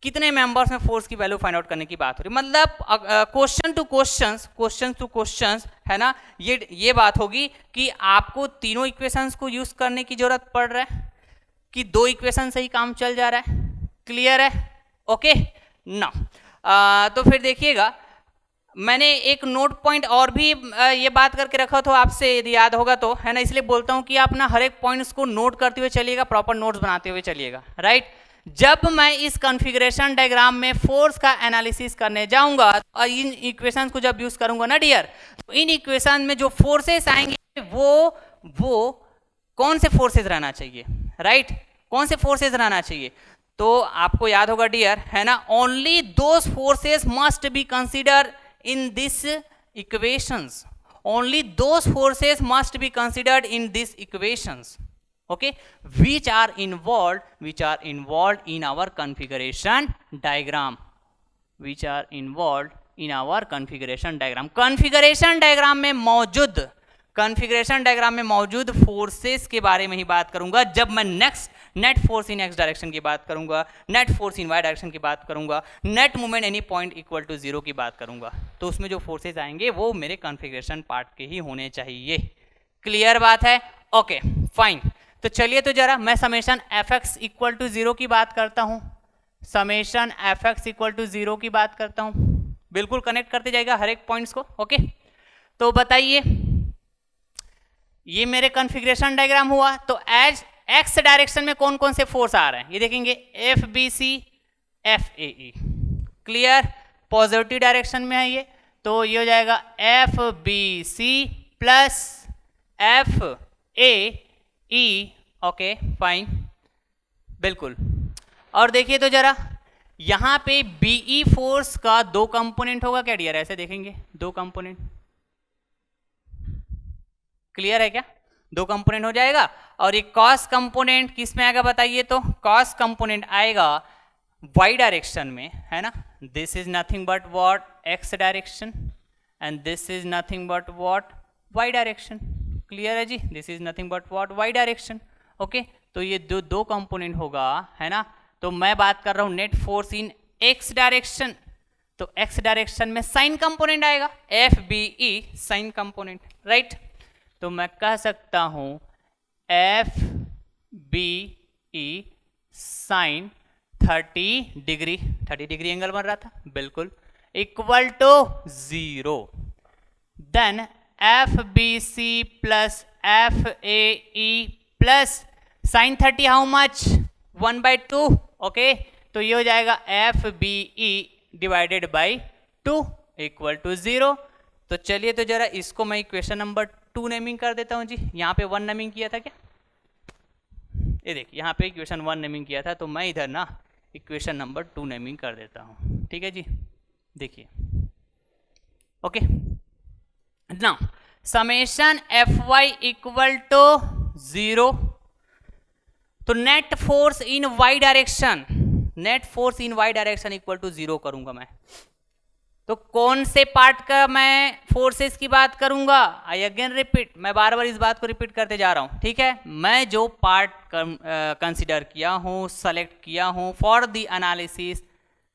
कितने मेंबर्स में फोर्स की वैल्यू फाइंड आउट करने की बात हो रही, मतलब क्वेश्चन टू क्वेश्चंस, है ना। ये बात होगी कि आपको तीनों इक्वेशंस को यूज करने की जरूरत पड़ रहा है कि दो इक्वेशन से ही काम चल जा रहा है। क्लियर है? ओके ना। तो फिर देखिएगा, मैंने एक नोट पॉइंट और भी ये बात करके रखा तो आपसे यदि याद होगा तो, है ना। इसलिए बोलता हूं कि आप ना हर एक पॉइंट्स को नोट करते हुए चलिएगा, प्रॉपर नोट्स बनाते हुए चलिएगा, राइट। जब मैं इस कॉन्फ़िगरेशन डायग्राम में फोर्स का एनालिसिस करने जाऊंगा और इन इक्वेशंस को जब यूज करूंगा ना डियर, तो इन इक्वेशन में जो फोर्सेस आएंगे वो कौन से फोर्सेस रहना चाहिए, राइट, कौन से फोर्सेस रहना चाहिए। तो आपको याद होगा डियर, है ना, only those forces must be consider in this equations, only those forces must be considered in these equations, okay, which are involved in our configuration diagram, configuration diagram में मौजूद फोर्सेस के बारे में ही बात करूंगा जब मैं net force in X direction की बात करूंगा, net force in Y direction की बात करूंगा, net movement any point equal to 0 की बात करूंगा। तो उसमें जो फोर्सेस आएंगे वो मेरे कॉन्फ़िगरेशन पार्ट के ही होने चाहिए। क्लियर बात है? Okay fine. तो चलिए तो जरा मैं summation F X equal to 0 की बात करता हूं, summation F X equal to 0 की बात करता हूं। बिल्कुल कनेक्ट करते जाएगा हर एक पॉइंट्स को। ओके, तो बताइए, ये मेरे कॉन्फ़िगरेशन डायग्राम हुआ। तो एज एक्स डायरेक्शन में कौन कौन से फोर्स आ रहे हैं ये देखेंगे, F B C F A E. Clear? Positive direction में है ये, तो ये हो जाएगा F B C plus F A E. Okay fine, बिल्कुल। और देखिए तो जरा यहां पे बीई फोर्स का दो कंपोनेंट होगा क्या डियर? ऐसे देखेंगे दो कंपोनेंट। क्लियर है क्या? दो कंपोनेंट हो जाएगा। और ये कॉस कंपोनेंट किस में आएगा बताइए? तो कॉस कंपोनेंट आएगा वाई डायरेक्शन में, है ना। This is nothing but what? X direction, and this is nothing but what? Y direction. Clear है जी? This is nothing but what? Y direction. Okay, तो ये दो कंपोनेंट होगा, है ना। तो मैं बात कर रहा हूं net force in X direction, तो एक्स डायरेक्शन में साइन कंपोनेंट आएगा, F B E sine component, right. तो मैं कह सकता हूं F B E sine 30 degree angle बन रहा था, बिल्कुल, equal to 0। Then F B C plus F A E plus sine 30 how much? 1/2। Okay, तो ये हो जाएगा F B E divided by 2 equal to 0। तो चलिए तो जरा इसको मैं इक्वेशन नंबर 2 नेमिंग कर देता हूं जी। यहाँ पे 1 नेमिंग किया था क्या? ये देखिए यहाँ पे इक्वेशन 1 नेमिंग किया था, तो मैं इधर ना इक्वेशन नंबर 2 नेमिंग कर देता हूं। ठीक है जी, देखिए। Okay, now summation F Y equal to 0। तो net force in Y direction, equal to 0 करूंगा मैं। तो कौन से पार्ट का मैं फोर्सेस की बात करूंगा? आई अगेन रिपीट, मैं बार बार इस बात को रिपीट करते जा रहा हूं, ठीक है। मैं जो पार्ट कंसीडर किया हूं, सेलेक्ट किया हूं for the analysis,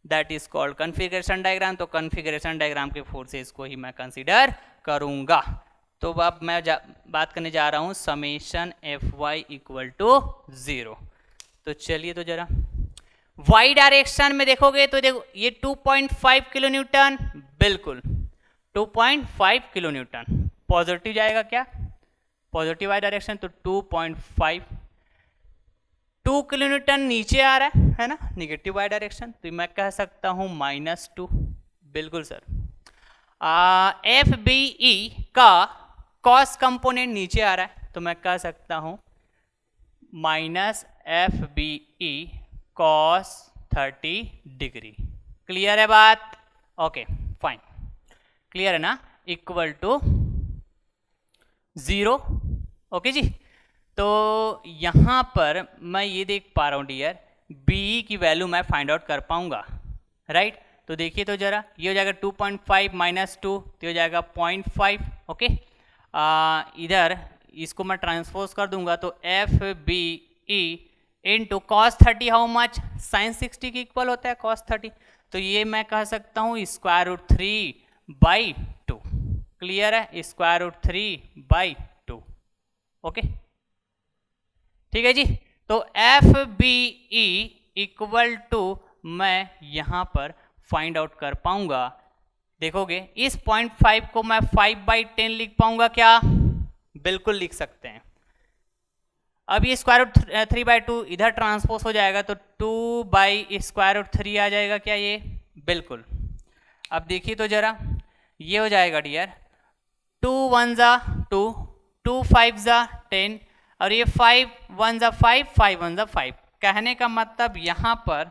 that is called configuration diagram. तो कॉन्फ़िगरेशन डायग्राम के फोर्सेस को ही मैं कंसीडर करूंगा। तो अब मैं बात करने जा रहा हूं summation F Y equal to 0। तो चलिए तो जरा वाई डायरेक्शन में देखोगे तो देखो ये 2.5 किलो न्यूटन, बिल्कुल 2.5 किलो न्यूटन। पॉजिटिव जाएगा क्या? पॉजिटिव वाई डायरेक्शन, तो 2.5। 2 किलो न्यूटन नीचे आ रहा है ना, निगेटिव वाई डायरेक्शन, तो मैं कह सकता हूं -2। बिल्कुल सर। एफ बी ई का कॉस कंपोनेंट नीचे आ रहा है, तो मैं कह सकता हूं -F B E cos 30 degree. Clear है बात? ओके फाइन, क्लियर है ना, इक्वल टू 0। ओके जी, तो यहाँ पर मैं ये देख पा रहा हूँ डियर, बी की वैल्यू मैं फाइंड आउट कर पाऊंगा, राइट। तो देखिए तो जरा, ये हो जाएगा 2.5 माइनस 2 तो हो जाएगा 0.5, ओके। इधर इसको मैं ट्रांसपोज कर दूंगा तो F B E into cos 30 how much, sine 60 के इक्वल होता है कॉस 30, तो ये मैं कह सकता हूँ स्क्वायर रूट 3/2। क्लियर है, स्क्वायर रूट 3/2, ओके, ठीक है जी। तो F B E equal to मैं यहाँ पर फाइंड आउट कर पाऊंगा। देखोगे इस 0.5 को मैं 5/10 लिख पाऊंगा क्या? बिल्कुल लिख सकते हैं। अब ये स्क्वायर रूट 3/2 इधर ट्रांसपोज हो जाएगा तो 2/√3 आ जाएगा क्या ये? बिल्कुल। अब देखिए तो जरा, ये हो जाएगा डियर 2 1 जा 2, 2 5 जा 10 और ये 5 1 जा 5, 5 1 जा 5। कहने का मतलब यहाँ पर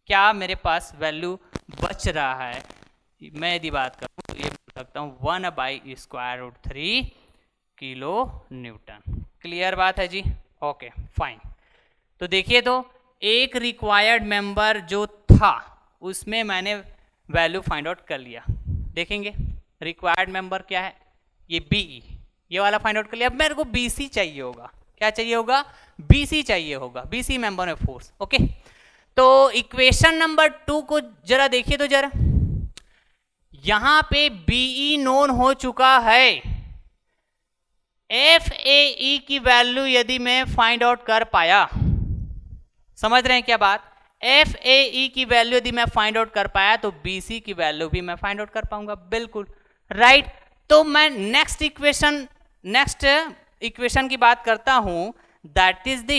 क्या मेरे पास वैल्यू बच रहा है? मैं यदि बात करूँ तो ये बोल सकता हूँ 1/√3 किलो न्यूटन। क्लियर बात है जी? Okay fine. तो देखिए तो एक रिक्वायर्ड मेंबर जो था उसमें मैंने वैल्यू फाइंड आउट कर लिया। देखेंगे रिक्वायर्ड मेंबर क्या है, ये बीई, ये वाला फाइंड आउट कर लिया। अब मेरे को बीसी चाहिए होगा। क्या चाहिए होगा? बीसी चाहिए होगा, बीसी मेंबर में फोर्स। ओके, तो इक्वेशन नंबर 2 को जरा देखिए तो जरा, यहां पे बीई नोन हो चुका है। एफ ए ई की वैल्यू यदि मैं फाइंड आउट कर पाया, समझ रहे हैं क्या बात? एफ ए ई की वैल्यू यदि मैं फाइंड आउट कर पाया तो बीसी की वैल्यू भी मैं फाइंड आउट कर पाऊंगा। बिल्कुल राइट। तो मैं नेक्स्ट इक्वेशन की बात करता हूं, that is the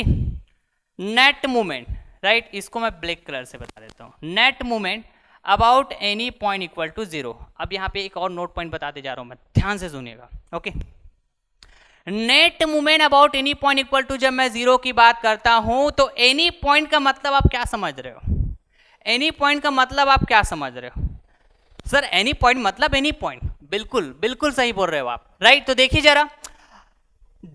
net moment, right. इसको मैं ब्लैक कलर से बता देता हूं। Net moment about any point equal to 0। अब यहां पे एक और नोट पॉइंट बताते जा रहा हूं मैं, ध्यान से सुनिएगा। Okay, net movement about any point equal to, जब मैं 0 की बात करता हूं तो एनी पॉइंट का मतलब आप क्या समझ रहे हो? एनी पॉइंट का मतलब आप क्या समझ रहे हो? सर एनी पॉइंट मतलब एनी पॉइंट, बिल्कुल बिल्कुल सही बोल रहे हो आप, राइट। तो देखिए जरा,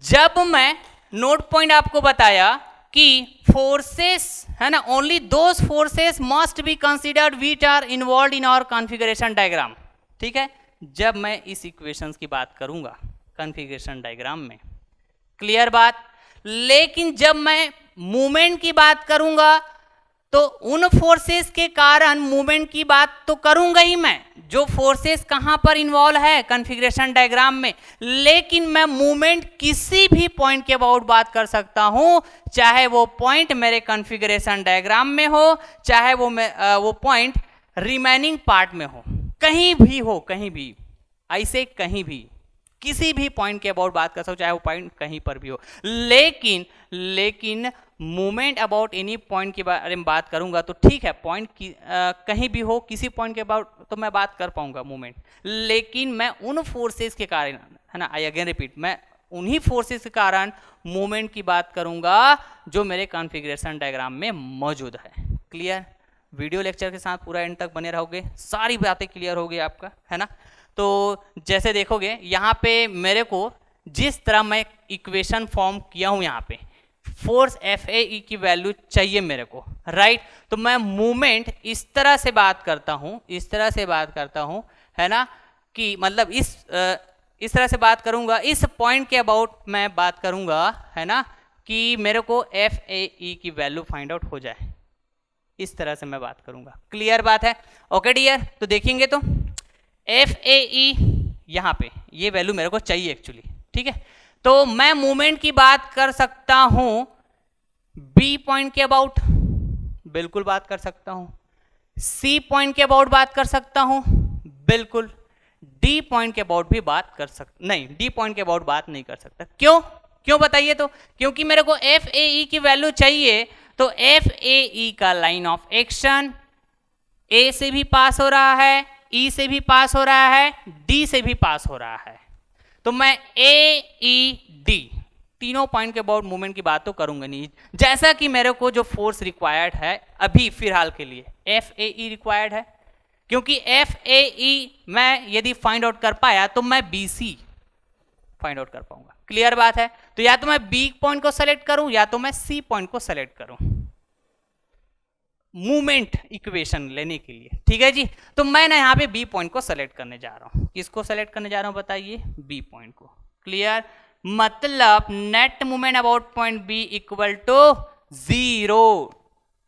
जब मैं नोट पॉइंट आपको बताया कि फोर्सेस है ना, only those forces must be considered which are involved in our configuration diagram, ठीक है। जब मैं इस इक्वेशंस की बात करूंगा कॉन्फ़िगरेशन डायग्राम में, क्लियर बात। लेकिन जब मैं मूवमेंट की बात करूंगा तो उन फोर्सेस के कारण मूवमेंट की बात तो करूंगा ही मैं, जो फोर्सेस कहां पर इन्वॉल्व है कॉन्फ़िगरेशन डायग्राम में। लेकिन मैं मूवमेंट किसी भी पॉइंट के अबाउट बात कर सकता हूं, चाहे वो पॉइंट मेरे कॉन्फ़िगरेशन डायग्राम में हो, चाहे वो पॉइंट रिमेनिंग पार्ट में हो, कहीं भी हो, कहीं भी, ऐसे कहीं भी किसी भी पॉइंट के अबाउट बात कर सकते हो, चाहे वो पॉइंट कहीं पर भी हो। लेकिन मूवमेंट अबाउट एनी पॉइंट के बारे में बात करूंगा तो ठीक है, पॉइंट कहीं भी हो, किसी पॉइंट के अबाउट तो मैं बात कर पाऊंगा मूवमेंट। लेकिन मैं उन फोर्सेस के कारण, है ना, आई अगेन रिपीट, मैं उन्हीं फोर्सेस के कारण मूवमेंट की बात करूंगा जो मेरे कॉन्फ़िगरेशन डायग्राम में मौजूद है। क्लियर? वीडियो लेक्चर के साथ पूरा एंड तक बने रहोगे, सारी बातें क्लियर होगी आपका, है ना। तो जैसे देखोगे यहाँ पे मेरे को जिस तरह मैं इक्वेशन फॉर्म किया हूँ, यहाँ पे फोर्स एफ ए ई की वैल्यू चाहिए मेरे को, राइट। तो मैं मूवमेंट इस तरह से बात करता हूँ, है ना, कि मतलब इस तरह से बात करूंगा, इस पॉइंट के अबाउट मैं बात करूंगा, है ना, कि मेरे को एफ ए ई की वैल्यू फाइंड आउट हो जाए, इस तरह से मैं बात करूंगा। क्लियर बात है? ओके डियर, तो देखेंगे तो एफ ए ई यहाँ पे ये वैल्यू मेरे को चाहिए एक्चुअली, ठीक है। तो मैं मूवमेंट की बात कर सकता हूं बी पॉइंट के अबाउट, बिल्कुल बात कर सकता हूं। सी पॉइंट के अबाउट बात कर सकता हूं, बिल्कुल। डी पॉइंट के अबाउट भी बात कर सकता, नहीं, डी पॉइंट के अबाउट बात नहीं कर सकता। क्यों बताइए तो? क्योंकि मेरे को एफ ए ई की वैल्यू चाहिए, तो एफ ए ई का लाइन ऑफ एक्शन ए से भी पास हो रहा है, ई से भी पास हो रहा है, डी से भी पास हो रहा है। तो मैं ए ई डी तीनों पॉइंट के अबाउट मूवमेंट की बात तो करूंगा नहीं। जैसा कि मेरे को जो फोर्स रिक्वायर्ड है अभी फिलहाल के लिए एफ ए ई रिक्वायर्ड है, क्योंकि एफ ए ई मैं यदि फाइंड आउट कर पाया तो मैं बी सी फाइंड आउट कर पाऊंगा। क्लियर बात है? तो या तो मैं बी पॉइंट को सेलेक्ट करूं या तो मैं सी पॉइंट को सेलेक्ट करूं मूवमेंट इक्वेशन लेने के लिए। ठीक है जी, तो मैं ना यहाँ पे बी पॉइंट को सेलेक्ट करने जा रहा हूं। किसको सेलेक्ट करने जा रहा हूं बताइए? बी पॉइंट को। क्लियर? मतलब net movement about point B equal to 0,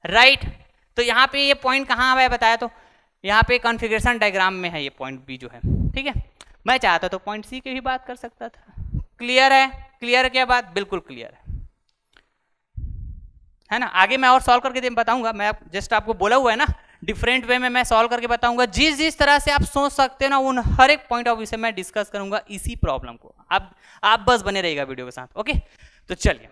right. तो यहाँ पे ये पॉइंट कहाँ है बताया? तो यहाँ पे कॉन्फ़िगरेशन डायग्राम में है ये पॉइंट बी जो है। ठीक है, मैं चाहता तो पॉइंट सी की भी बात कर सकता था। क्लियर है? क्लियर है क्या बात? बिल्कुल क्लियर है ना। आगे मैं और सॉल्व करके बताऊंगा। मैं जस्ट आपको बोला हुआ है ना, डिफरेंट वे में मैं सॉल्व करके बताऊंगा। जिस जिस तरह से आप सोच सकते हो ना, उन हर एक पॉइंट ऑफ व्यू से मैं डिस्कस करूंगा इसी प्रॉब्लम को। आप बस बने रहिएगा वीडियो के साथ। ओके, तो चलिए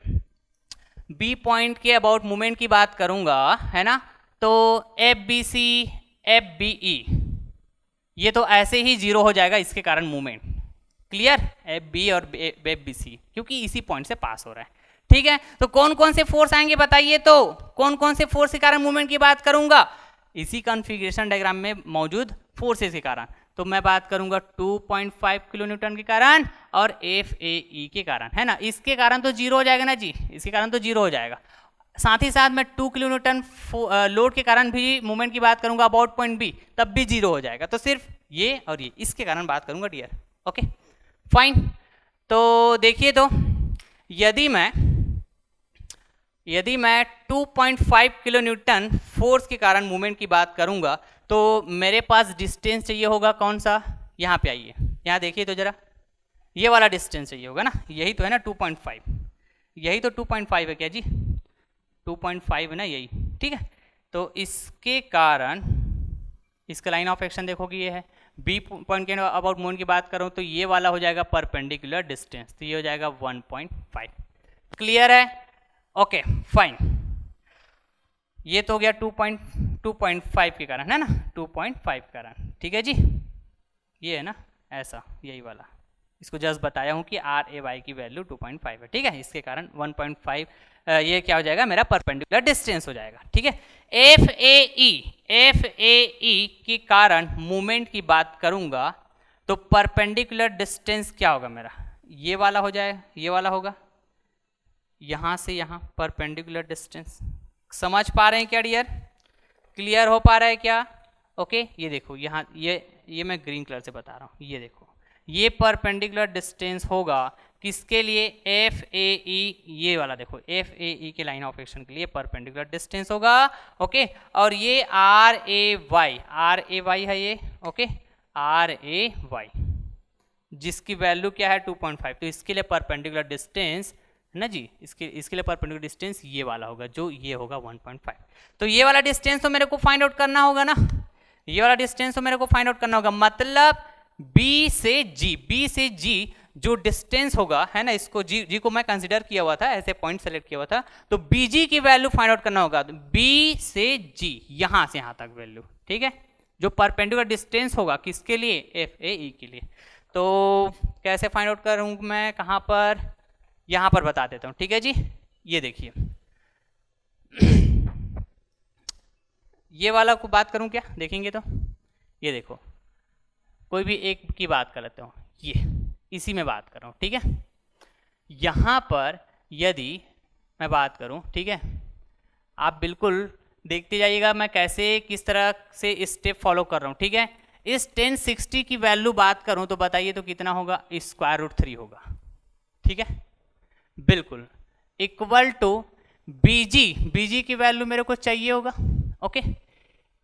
बी पॉइंट के अबाउट मूवमेंट की बात करूंगा, है ना। तो F B C, F B E, ये तो ऐसे ही 0 हो जाएगा इसके कारण मूवमेंट। क्लियर? एफ बी और एफ बी सी क्योंकि इसी पॉइंट से पास हो रहा है। ठीक है, तो कौन कौन से फोर्स आएंगे बताइए? तो कौन कौन से फोर्स के कारण मूवमेंट की बात करूंगा? इसी कॉन्फ़िगरेशन डायग्राम में मौजूद फोर्सेस के कारण। तो मैं बात करूंगा 2.5 किलो न्यूटन के कारण और एफ ए ई के कारण, है ना। इसके कारण तो 0 हो जाएगा ना जी, इसके कारण तो 0 हो जाएगा। साथ ही साथ मैं 2 किलो न्यूटन लोड के कारण भी मूवमेंट की बात करूंगा अबाउट पॉइंट बी, तब भी 0 हो जाएगा। तो सिर्फ ये और ये इसके कारण बात करूंगा डियर। Okay fine. तो देखिए, तो यदि मैं 2.5 किलो न्यूटन फोर्स के कारण मूवमेंट की बात करूंगा तो मेरे पास डिस्टेंस चाहिए होगा कौन सा? यहाँ पे आइए, यहाँ देखिए तो जरा, ये वाला डिस्टेंस चाहिए होगा ना। यही तो है ना 2.5, यही तो 2.5 है क्या जी? 2.5 है ना यही। ठीक है, तो इसके कारण इसका लाइन ऑफ एक्शन देखो कि ये है। बी पॉइंट के अबाउट मूवमेंट की बात करूँ तो ये वाला हो जाएगा परपेंडिकुलर डिस्टेंस, तो ये हो जाएगा 1.5। क्लियर है? Okay fine. ये तो हो गया 2.5 के कारण, है ना, 2.5 के कारण। ठीक है जी, ये है ना ऐसा, यही वाला। इसको जस्ट बताया हूँ कि आर ए वाई की वैल्यू 2.5 है। ठीक है, इसके कारण 1.5 ये क्या हो जाएगा? मेरा परपेंडिकुलर डिस्टेंस हो जाएगा। ठीक है, एफ ए ई के कारण मूवमेंट की बात करूंगा तो परपेंडिकुलर डिस्टेंस क्या होगा मेरा? ये वाला हो जाएगा, ये वाला होगा, यहां से यहां परपेंडिकुलर डिस्टेंस। समझ पा रहे हैं क्या डियर? क्लियर हो पा रहा है क्या? ओके, ये देखो यहाँ, ये मैं ग्रीन कलर से बता रहा हूँ। ये देखो, ये परपेंडिकुलर डिस्टेंस होगा किसके लिए? एफ ए ई, ये वाला देखो, एफ ए ई के लाइन ऑफ एक्शन के लिए परपेंडिकुलर डिस्टेंस होगा। ओके, और ये आर ए वाई है ये। ओके, आर ए वाई जिसकी वैल्यू क्या है? 2.5। तो इसके लिए परपेंडिकुलर डिस्टेंस ना जी, इसके लिए परपेंडिकुलर डिस्टेंस ये वाला होगा, जो ये होगा 1.5। तो ये वाला डिस्टेंस तो मेरे को फाइंड आउट करना होगा ना, ये वाला डिस्टेंस तो मेरे को फाइंड आउट करना होगा। मतलब B से G जो डिस्टेंस होगा, है ना, इसको G को मैं कंसीडर किया हुआ था, ऐसे पॉइंट सेलेक्ट किया हुआ था, तो BG की वैल्यू फाइंड आउट करना होगा। B से G, यहां से यहां तक वैल्यू। ठीक है, जो परपेंडिकुलर डिस्टेंस होगा किसके लिए? FAE के लिए। तो कैसे फाइंड आउट करूँ मैं? कहां पर? यहां पर बता देता हूं। ठीक है जी, ये देखिए, ये वाला को बात करूं क्या? देखेंगे तो ये देखो, कोई भी एक की बात कर लेते हो, ये इसी में बात कर रहा हूं। ठीक है, यहां पर यदि मैं बात करूं, ठीक है, आप बिल्कुल देखते जाइएगा मैं कैसे किस तरह से स्टेप फॉलो कर रहा हूं। ठीक है, इस 1060 की वैल्यू बात करूं तो बताइए तो कितना होगा? √3 होगा। ठीक है, बिल्कुल इक्वल टू बीजी की वैल्यू मेरे को चाहिए होगा। ओके,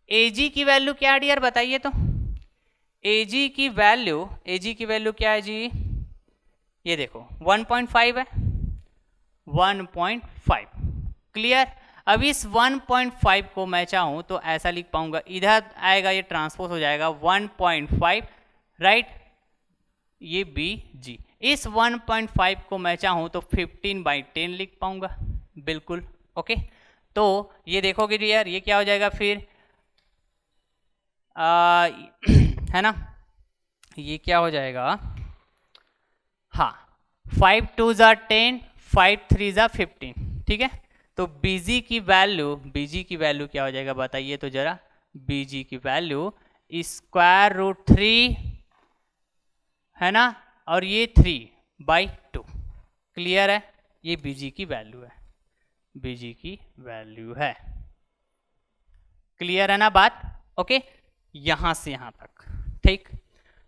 एजी की वैल्यू क्या है डियर? बताइए तो। एजी की वैल्यू क्या है जी? ये देखो 1.5 है, 1.5। क्लियर? अब इस 1.5 को मैं चाहूं तो ऐसा लिख पाऊंगा, इधर आएगा ये ट्रांसपोज हो जाएगा 1.5, राइट, ये BG। इस 1.5 को मैं चाहूं तो 15/10 लिख पाऊंगा। बिल्कुल ओके, तो ये देखोगे डियर, ये क्या हो जाएगा फिर? है ना, ये क्या हो जाएगा? हाँ, 5 2 ज़ा 10, 5 3 ज़ा 15। ठीक है, तो BG की वैल्यू क्या हो जाएगा बताइए तो जरा? BG की वैल्यू √3, है ना, और ये 3, बाई 2। क्लियर है? ये Bg की वैल्यू है, Bg की वैल्यू है। क्लियर है ना बात? ओके, यहां से यहां तक। ठीक,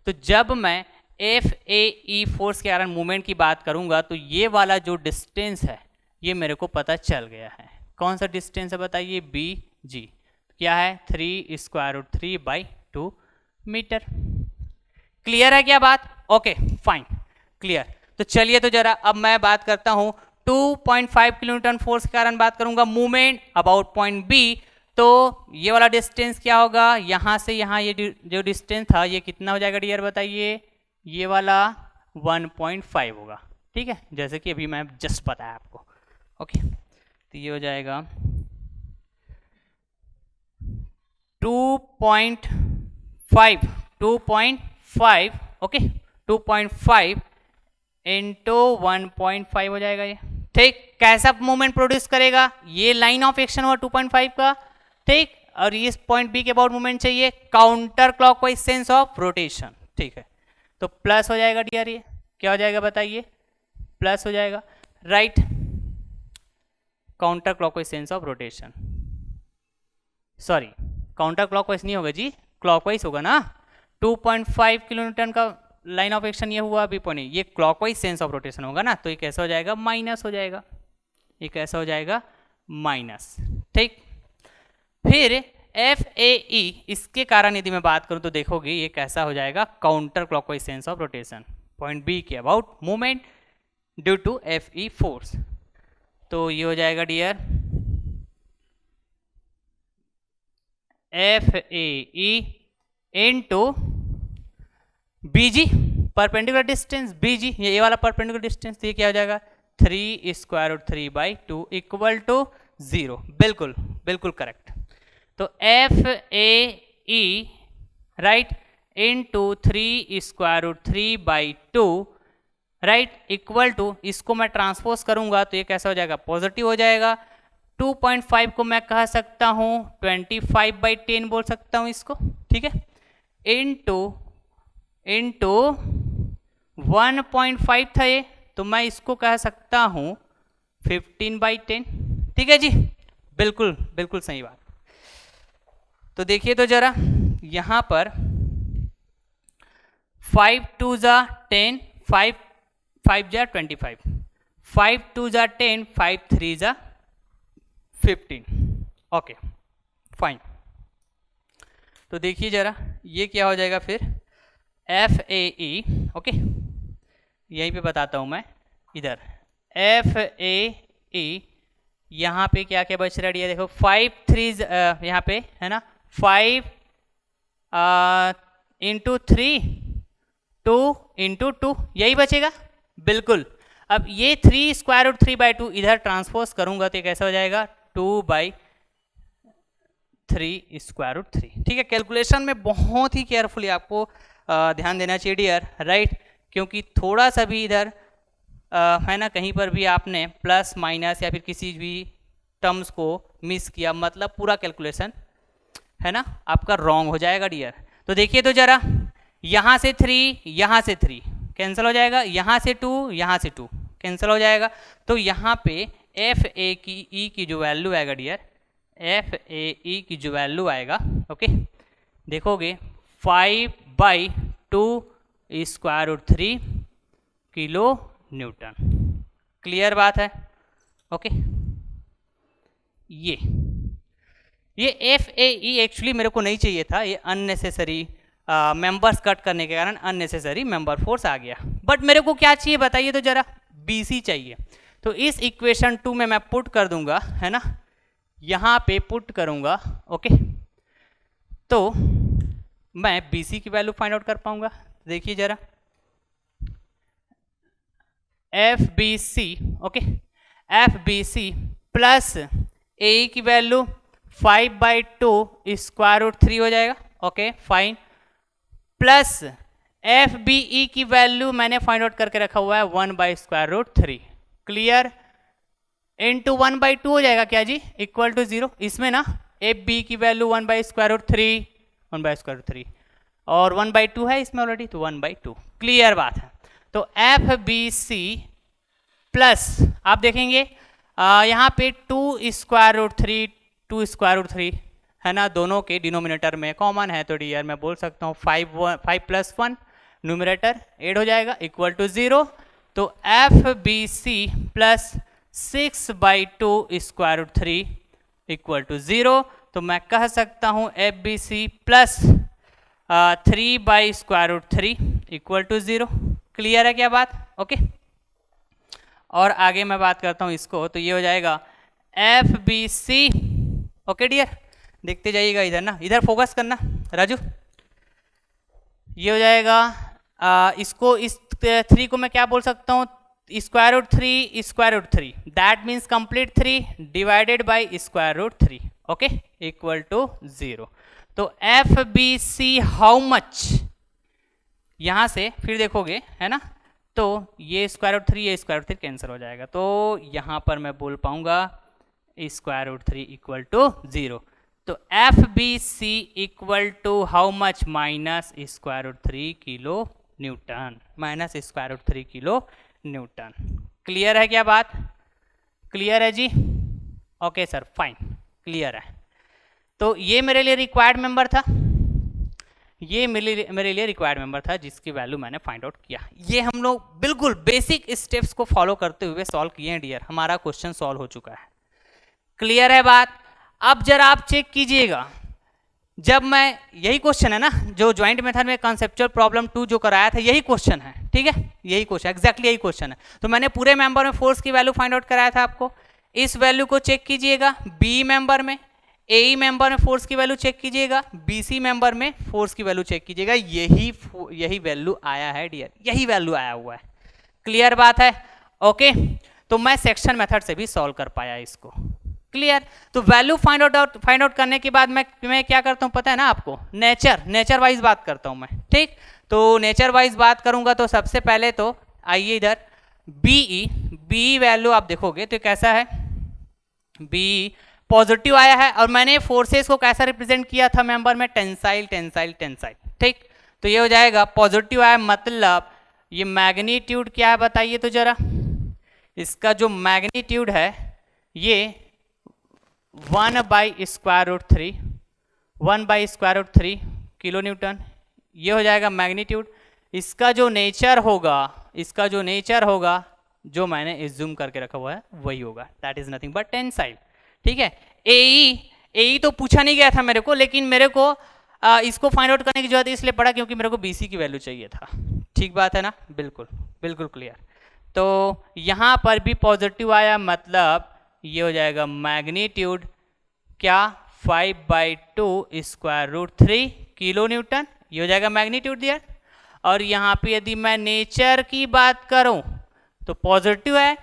तो जब मैं FAE फोर्स के कारण मूवमेंट की बात करूंगा तो ये वाला जो डिस्टेंस है ये मेरे को पता चल गया है। कौन सा डिस्टेंस है बताइए? Bg क्या है? 3√3/2 मीटर। क्लियर है क्या बात? Okay fine, clear. तो चलिए तो जरा अब मैं बात करता हूं 2.5 किलोन्यूटन फोर्स के कारण बात करूंगा मूवमेंट अबाउट पॉइंट बी। तो ये वाला डिस्टेंस क्या होगा? यहां से यहां ये जो डिस्टेंस था ये कितना हो जाएगा डियर बताइए? ये वाला 1.5 होगा। ठीक है, जैसे कि अभी मैं जस्ट बताया आपको। ओके, तो ये हो जाएगा 2.5 ओके, 2.5 इंटू 1.5 हो जाएगा ये। ठीक, कैसा मूवमेंट प्रोड्यूस करेगा? ये लाइन ऑफ एक्शन हुआ 2.5 का। ठीक, और इस पॉइंट बी के अबाउट मूवमेंट चाहिए counter clockwise sense of rotation. ठीक है, तो प्लस हो जाएगा डियर। ये क्या हो जाएगा बताइए? प्लस हो जाएगा, right. Counter clockwise sense of rotation, sorry counter clockwise नहीं होगा जी, क्लॉकवाइज होगा ना। 2.5 किलोन्यूटन का लाइन ऑफ एक्शन ये हुआ अभी पॉइंट, ये क्लॉकवाइज सेंस ऑफ रोटेशन होगा ना, तो ये कैसा हो जाएगा? माइनस हो जाएगा। ये कैसा हो जाएगा? माइनस। ठीक, फिर FAE इसके कारण यदि मैं बात करूं तो देखोगे ये कैसा हो जाएगा? Counter clockwise sense of rotation point B के about movement due to FE force. तो ये हो जाएगा dear FAE into BG perpendicular distance. BG ये वाला परपेंडिकुलर डिस्टेंस, तो ये क्या हो जाएगा? 3√3/2 इक्वल टू 0। बिल्कुल बिल्कुल करेक्ट। तो FAE right into 3√3/2 right equal to, इसको मैं ट्रांसपोज करूंगा तो ये कैसा हो जाएगा? पॉजिटिव हो जाएगा। 2.5 को मैं कह सकता हूं 25/10 बोल सकता हूं इसको। ठीक है, इनटू 1.5 था ये, तो मैं इसको कह सकता हूं 15/10। ठीक है जी, बिल्कुल बिल्कुल सही बात। तो देखिए तो जरा यहां पर 5 2 जा 10, 5 5 जा 25, 5 2 जा 10, 5 3 जा 15। Okay fine. तो देखिए जरा ये क्या हो जाएगा फिर? FAE ओके, यहीं पे बताता हूं मैं इधर। FAE यहाँ पे क्या क्या बच रहा है? देखो 5 3 यहाँ पे है ना, 5 इंटू 3 2 इंटू 2 यही बचेगा। बिल्कुल, अब ये 3√3/2 इधर ट्रांसपोज करूंगा तो ये कैसा हो जाएगा? 2/3√3। ठीक है, कैलकुलेशन में बहुत ही केयरफुली आपको ध्यान देना चाहिए डियर, राइट। क्योंकि थोड़ा सा भी इधर है ना, कहीं पर भी आपने प्लस माइनस या फिर किसी भी टर्म्स को मिस किया, मतलब पूरा कैलकुलेशन है ना आपका रॉन्ग हो जाएगा डियर। तो देखिए तो जरा, यहाँ से 3 यहाँ से 3 कैंसिल हो जाएगा, यहाँ से 2 यहाँ से 2 कैंसिल हो जाएगा। तो यहाँ पे FAE की जो वैल्यू आएगा डियर, FAE की जो वैल्यू आएगा ओके, देखोगे 5/2√3 किलो न्यूटन। क्लियर बात है? ओके, ये FAE एक्चुअली मेरे को नहीं चाहिए था, ये अननेसेसरी मेंबर्स कट करने के कारण अननेसेसरी मेंबर फोर्स आ गया। बट मेरे को क्या चाहिए बताइए तो जरा? BC चाहिए। तो इस इक्वेशन 2 में मैं पुट कर दूंगा, है ना, यहाँ पे पुट करूंगा ओके, तो मैं BC की वैल्यू फाइंड आउट कर पाऊंगा। देखिए जरा, FBC okay, FBC plus AE की वैल्यू 5/2√3 हो जाएगा ओके फाइन, प्लस FBE की वैल्यू मैंने फाइंड आउट करके रखा हुआ है 1/√3। क्लियर, इनटू 1/2 हो जाएगा क्या जी? Equal to 0। इसमें ना FB की वैल्यू 1/√3 और 1/2 है इसमें ऑलरेडी, तो 1/2। क्लियर बात है। तो एफ बी सी प्लस आप देखेंगे यहाँ पे 2√3 2√3 है ना, दोनों के डिनोमिनेटर में कॉमन है, तो डियर मैं बोल सकता हूँ 5 + 1 न्यूमरेटर ऐड हो जाएगा इक्वल टू 0। तो F B C plus 6/2√3 equal to 0। तो मैं कह सकता हूँ F B C plus 3/√3 equal to 0। Clear है क्या बात? ओके और आगे मैं बात करता हूँ इसको, तो ये हो जाएगा F B C. Okay dear देखते जाइएगा इधर ना, इधर फोकस करना राजू। ये हो जाएगा इसको, इस 3 को मैं क्या बोल सकता हूँ, √3 that means complete 3 divided by √3 okay equal to 0। तो F B C how much, यहां से फिर देखोगे है ना, तो ये √3 ये √3 कैंसिल हो जाएगा, तो यहां पर मैं बोल पाऊंगा √3 इक्वल टू 0। तो F B C equal to how much, -√3 kilo newton, -√3 kilo newton. Clear है क्या बात? क्लियर है जी? ओके सर फाइन क्लियर है। तो ये मेरे लिए रिक्वायर्ड मेंबर था, ये मेरे लिए रिक्वायर्ड मेंबर था जिसकी वैल्यू मैंने फाइंड आउट किया। ये हम लोग बिल्कुल बेसिक स्टेप्स को फॉलो करते हुए सॉल्व किए हैं डियर, हमारा क्वेश्चन सॉल्व हो चुका है। क्लियर है बात? अब जरा आप चेक कीजिएगा, जब मैं, यही क्वेश्चन है ना जो ज्वाइंट मेथड में कंसेप्चुअल प्रॉब्लम 2 जो कराया था, यही क्वेश्चन है, ठीक है, यही क्वेश्चन एग्जैक्टली यही क्वेश्चन है। तो मैंने पूरे मेंबर में फोर्स की वैल्यू फाइंड आउट कराया था आपको, इस वैल्यू को चेक कीजिएगा, बी मेंबर में, ए मेंबर में फोर्स की वैल्यू चेक कीजिएगा, बीसी मेंबर में फोर्स की वैल्यू चेक कीजिएगा, यही वैल्यू आया है डियर, यही वैल्यू आया हुआ है। क्लियर बात है? ओके तो मैं सेक्शन मेथड से भी सॉल्व कर पाया इसको। क्लियर? तो वैल्यू फाइंड आउट करने के बाद मैं क्या करता हूं पता है ना आपको, नेचर वाइज बात करता हूं मैं, ठीक। तो नेचर वाइज बात करूंगा तो सबसे पहले तो आइए इधर बी वैल्यू आप देखोगे तो कैसा है, बी पॉजिटिव आया है, और मैंने फोर्सेस को कैसा रिप्रेजेंट किया था मेंबर में, टेंसाइल, ठीक। तो ये हो जाएगा पॉजिटिव आया, मतलब ये मैग्नीट्यूड क्या है बताइए तो जरा, इसका जो मैग्नीट्यूड है ये 1/√3 किलो न्यूटन, ये हो जाएगा मैग्नीट्यूड। इसका जो नेचर होगा जो मैंने एज्यूम करके रखा हुआ है वही होगा, that is nothing but tensile, ठीक है। एई तो पूछा नहीं गया था मेरे को, लेकिन मेरे को इसको फाइंड आउट करने की जरूरत इसलिए पड़ा क्योंकि मेरे को बीसी की वैल्यू चाहिए था, ठीक बात है ना, बिल्कुल क्लियर। तो यहाँ पर भी पॉजिटिव आया, मतलब ये हो जाएगा मैग्नीट्यूड क्या 5/2 किलो न्यूटन, ये हो जाएगा मैग्नीट्यूड दिया। और यहाँ पे यदि मैं नेचर की बात करूं तो पॉजिटिव है,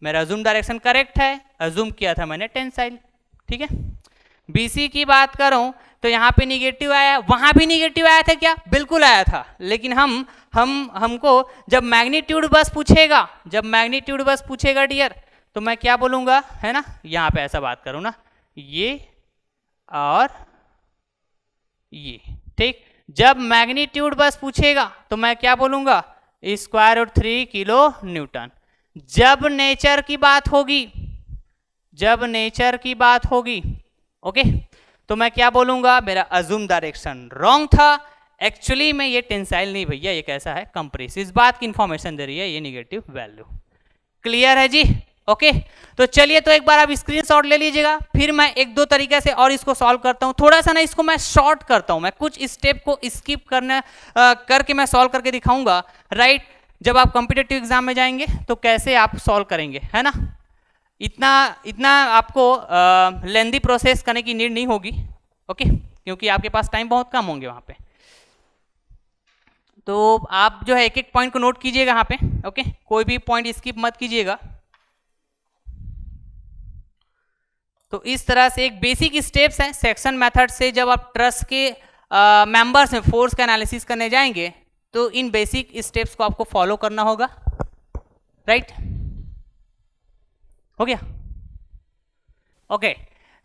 मेरा अज्यूम डायरेक्शन करेक्ट है, अज्यूम किया था मैंने टेंसाइल, ठीक है। बीसी की बात करूं तो यहाँ पे निगेटिव आया, वहां भी निगेटिव आया था क्या? बिल्कुल आया था, लेकिन हमको जब मैग्नीट्यूड बस पूछेगा डियर, तो मैं क्या बोलूंगा है ना, यहाँ पे ऐसा बात करूं ना, ये और ये, ठीक। जब मैग्नीट्यूड बस पूछेगा तो मैं क्या बोलूंगा, √3 किलो न्यूटन। जब नेचर की बात होगी ओके, तो मैं क्या बोलूंगा, मेरा अज्यूम डायरेक्शन रॉन्ग था, एक्चुअली में ये टेंसाइल नहीं भैया, ये कैसा है, कंप्रेसिव। इस बात की इंफॉर्मेशन दे रही है ये निगेटिव वैल्यू। क्लियर है जी? ओके तो चलिए, तो एक बार आप स्क्रीनशॉट ले लीजिएगा, फिर मैं एक दो तरीके से और इसको सॉल्व करता हूं। थोड़ा सा ना इसको मैं शॉर्ट करता हूं, मैं कुछ स्टेप को स्किप करके मैं सॉल्व करके दिखाऊंगा, राइट। जब आप कॉम्पिटिटिव एग्जाम में जाएंगे तो कैसे आप सॉल्व करेंगे, है ना। इतना आपको लेंदी प्रोसेस करने की नीड नहीं होगी, ओके, क्योंकि आपके पास टाइम बहुत कम होंगे वहां पे। तो आप जो है एक एक पॉइंट को नोट कीजिएगा यहाँ पे, ओके, कोई भी पॉइंट स्किप मत कीजिएगा। तो इस तरह से एक बेसिक स्टेप्स हैं सेक्शन मेथड से, जब आप ट्रस के मेंबर्स में फोर्स का एनालिसिस करने जाएंगे तो इन बेसिक स्टेप्स को आपको फॉलो करना होगा, राइट। हो गया? ओके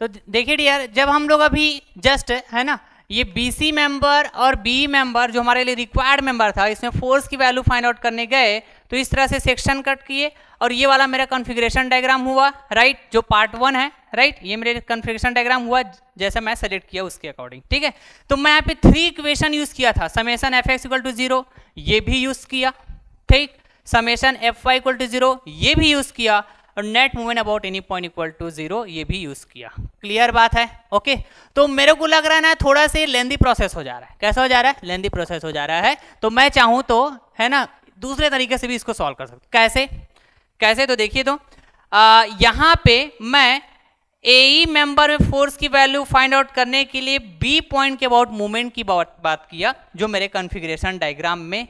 तो देखिए डियर, जब हम लोग अभी जस्ट है ना ये BC मेंबर और BE मेंबर जो हमारे लिए रिक्वायर्ड मेंबर था, इसमें फोर्स की वैल्यू फाइंड आउट करने गए तो इस तरह से सेक्शन कट किए और ये वाला मेरा कॉन्फ़िगरेशन डायग्राम हुआ, राइट, जो पार्ट 1 है, राइट, ये मेरे कॉन्फ़िगरेशन डायग्राम हुआ जैसा मैं सेलेक्ट किया उसके अकॉर्डिंग, ठीक है। तो मैं यहाँ पे 3 इक्वेशन यूज किया था, समेशन fx इक्वल टू 0 ये भी यूज किया, ठीक, समेशन fy इक्वल टू 0 ये भी यूज किया और net movement about any point equal to 0 ये भी यूज किया। क्लियर बात है? ओके। तो मेरे को लग रहा है ना थोड़ा सा लेंदी प्रोसेस हो जा रहा है। कैसा हो जा रहा है? लेंदी प्रोसेस हो जा रहा है। तो मैं चाहूं तो है ना दूसरे तरीके से भी इसको सॉल्व कर सकते। कैसे कैसे? तो देखिए, तो यहाँ पे मैं AE मेंबर में फोर्स की वैल्यू फाइंड आउट करने के लिए B पॉइंट के अबाउट मूवमेंट की बात किया जो मेरे कॉन्फ़िगरेशन डायग्राम में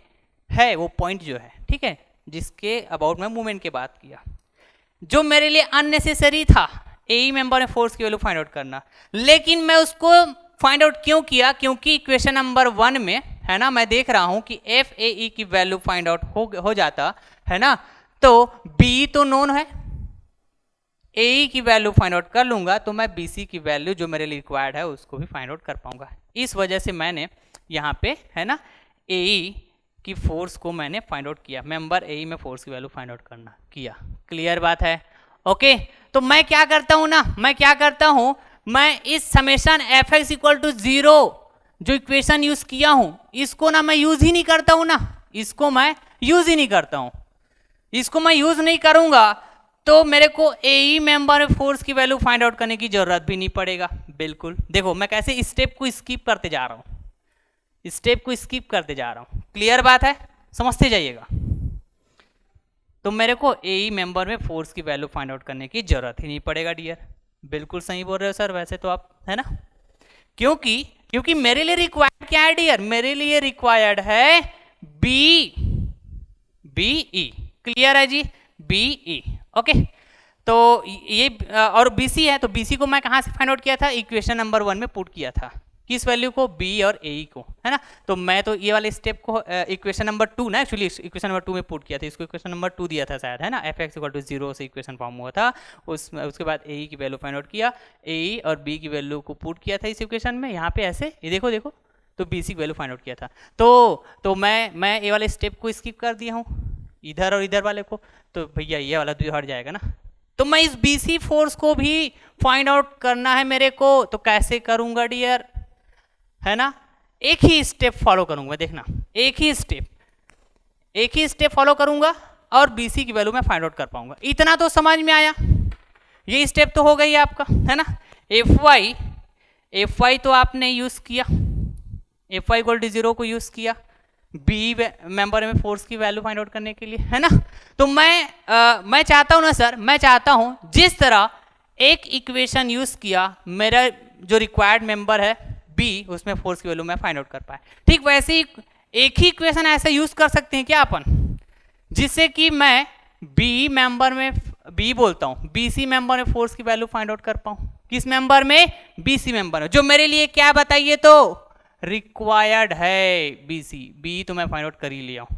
है, वो पॉइंट जो है, ठीक है, जिसके अबाउट में मूवमेंट की बात किया, जो मेरे लिए अननेसेसरी था AE मेंबर में फोर्स की वैल्यू फाइंड आउट करना। लेकिन मैं उसको फाइंड आउट क्यों किया? क्योंकि इक्वेशन नंबर 1 में है ना मैं देख रहा हूं कि FAE की वैल्यू फाइंड आउट हो जाता है ना, तो BE तो नोन है, AE की वैल्यू फाइंड आउट कर लूंगा तो मैं BC की वैल्यू जो मेरे लिए रिक्वायर्ड है उसको भी फाइंड आउट कर पाऊंगा। इस वजह से मैंने यहाँ पे है ना AE की फोर्स को मैंने फाइंड आउट किया, मेंबर AE में फोर्स की वैल्यू फाइंड आउट करना किया। क्लियर बात है? ओके। तो मैं क्या करता हूं ना, मैं क्या करता हूं, मैं इस समेशन fx इक्वल टू 0 जो इक्वेशन यूज किया हूं इसको ना मैं यूज ही नहीं करता हूं ना, इसको मैं यूज ही नहीं करता हूं। इसको मैं यूज नहीं करूंगा तो मेरे को AE मेंबर में फोर्स की वैल्यू फाइंड आउट करने की जरूरत भी नहीं पड़ेगा। बिल्कुल, देखो मैं कैसे स्टेप को स्किप करते जा रहा हूं, स्टेप को स्किप करते जा रहा हूं। क्लियर बात है? समझते जाइएगा। तो मेरे को AE मेंबर में फोर्स की वैल्यू फाइंड आउट करने की जरूरत ही नहीं पड़ेगा डियर। बिल्कुल सही बोल रहे हो सर वैसे तो आप, है ना, क्योंकि मेरे लिए रिक्वायर्ड क्या है डियर? मेरे लिए रिक्वायर्ड है BE। क्लियर है जी? BE। ओके। तो ये और BC है, तो BC को मैं कहां से फाइंड आउट किया था? इक्वेशन नंबर 1 में पुट किया था। किस वैल्यू को? B और AE को, है ना। तो मैं तो ये वाले स्टेप को इक्वेशन नंबर 2 ना, एक्चुअली इक्वेशन नंबर 2 में पुट किया था, इसको इक्वेशन नंबर 2 दिया था शायद, है ना, fx इक्वल टू 0 से इक्वेशन फॉर्म हुआ था। उसके बाद AE की वैल्यू फाइंड आउट किया, AE और B की वैल्यू को पुट किया था इस इक्वेशन में, यहाँ पे ऐसे ये देखो तो BC की वैल्यू फाइंड आउट किया था। तो मैं ये वाले स्टेप को स्किप कर दिया हूँ, इधर और इधर वाले को, तो भैया ये वाला तो हट जाएगा ना। तो मैं इस BC फोर्स को भी फाइंड आउट करना है मेरे को, तो कैसे करूंगा डियर? है ना, एक ही स्टेप फॉलो करूंगा, देखना, एक ही स्टेप फॉलो करूंगा और BC की वैल्यू मैं फाइंड आउट कर पाऊंगा। इतना तो समझ में आया? ये स्टेप तो हो गई आपका, है ना। FY तो आपने यूज किया, FY इक्वल टू 0 को यूज किया BE मेंबर में फोर्स की वैल्यू फाइंड आउट करने के लिए, है ना। तो मैं चाहता हूं ना सर, मैं चाहता हूं जिस तरह एक इक्वेशन यूज किया मेरा जो रिक्वायर्ड मेंबर है B, उसमें फोर्स की वैल्यू मैं फाइंड आउट कर पाए, ठीक वैसे ही एक ही इक्वेशन ऐसे यूज कर सकते हैं क्या अपन, जिससे कि मैं BE मेंबर में BC मेंबर में फोर्स की वैल्यू फाइंड आउट कर पाऊं। किस मेंबर में? BC मेंबर में, जो मेरे लिए क्या बताइए तो रिक्वायर्ड है BE तो मैं फाइंड आउट कर ही लिया हूं।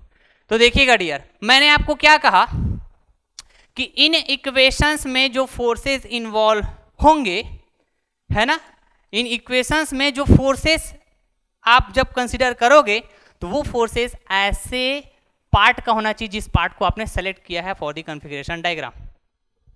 तो देखिएगा डियर, मैंने आपको क्या कहा कि इन इक्वेशंस में जो फोर्सेस इन्वॉल्व होंगे, है ना, इन इक्वेशंस में जो फोर्सेस आप जब कंसीडर करोगे तो वो फोर्सेस ऐसे पार्ट का होना चाहिए जिस पार्ट को आपने सेलेक्ट किया है for the configuration diagram.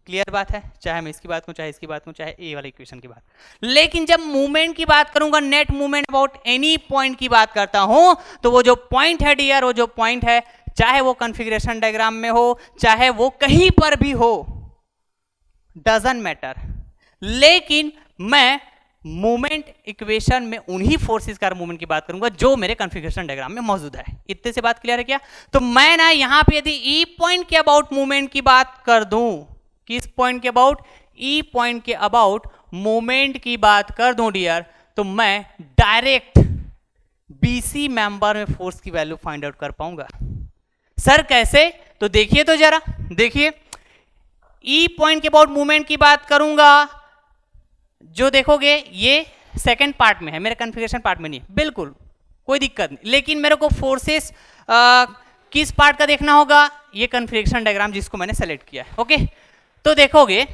Clear बात है? चाहे मैं इसकी बात करूं, चाहे इसकी बात करूं, चाहे ए वाले इक्वेशन की बात। लेकिन जब मूवमेंट की बात करूंगा, net movement about any point की बात करता हूं, तो वो जो पॉइंट है डियर, वो जो पॉइंट है, चाहे वो कॉन्फ़िगरेशन डायग्राम में हो, चाहे वो कहीं पर भी हो, डजंट मैटर, लेकिन मैं मूवमेंट इक्वेशन में उन्हीं फोर्सेस का मूवमेंट की बात करूंगा जो मेरे कॉन्फ़िगरेशन डायग्राम में मौजूद है। इतने से बात क्लियर है क्या? तो मैं ना यहां पे यदि ई पॉइंट के अबाउट मूवमेंट की बात कर दूं, किस पॉइंट के अबाउट? ई पॉइंट के अबाउट मूवमेंट की बात कर दूं डियर, तो मैं डायरेक्ट BC मेंबर में फोर्स की वैल्यू फाइंड आउट कर पाऊंगा। सर कैसे? तो देखिए, तो जरा देखिए, ई पॉइंट के अबाउट मूवमेंट की बात करूंगा, जो देखोगे ये सेकंड पार्ट में है, मेरे कॉन्फ़िगरेशन पार्ट में नहीं, बिल्कुल कोई दिक्कत नहीं। लेकिन मेरे को फोर्सेस किस पार्ट का देखना होगा? ये कॉन्फ़िगरेशन डायग्राम जिसको मैंने सेलेक्ट किया है। ओके, तो देखोगे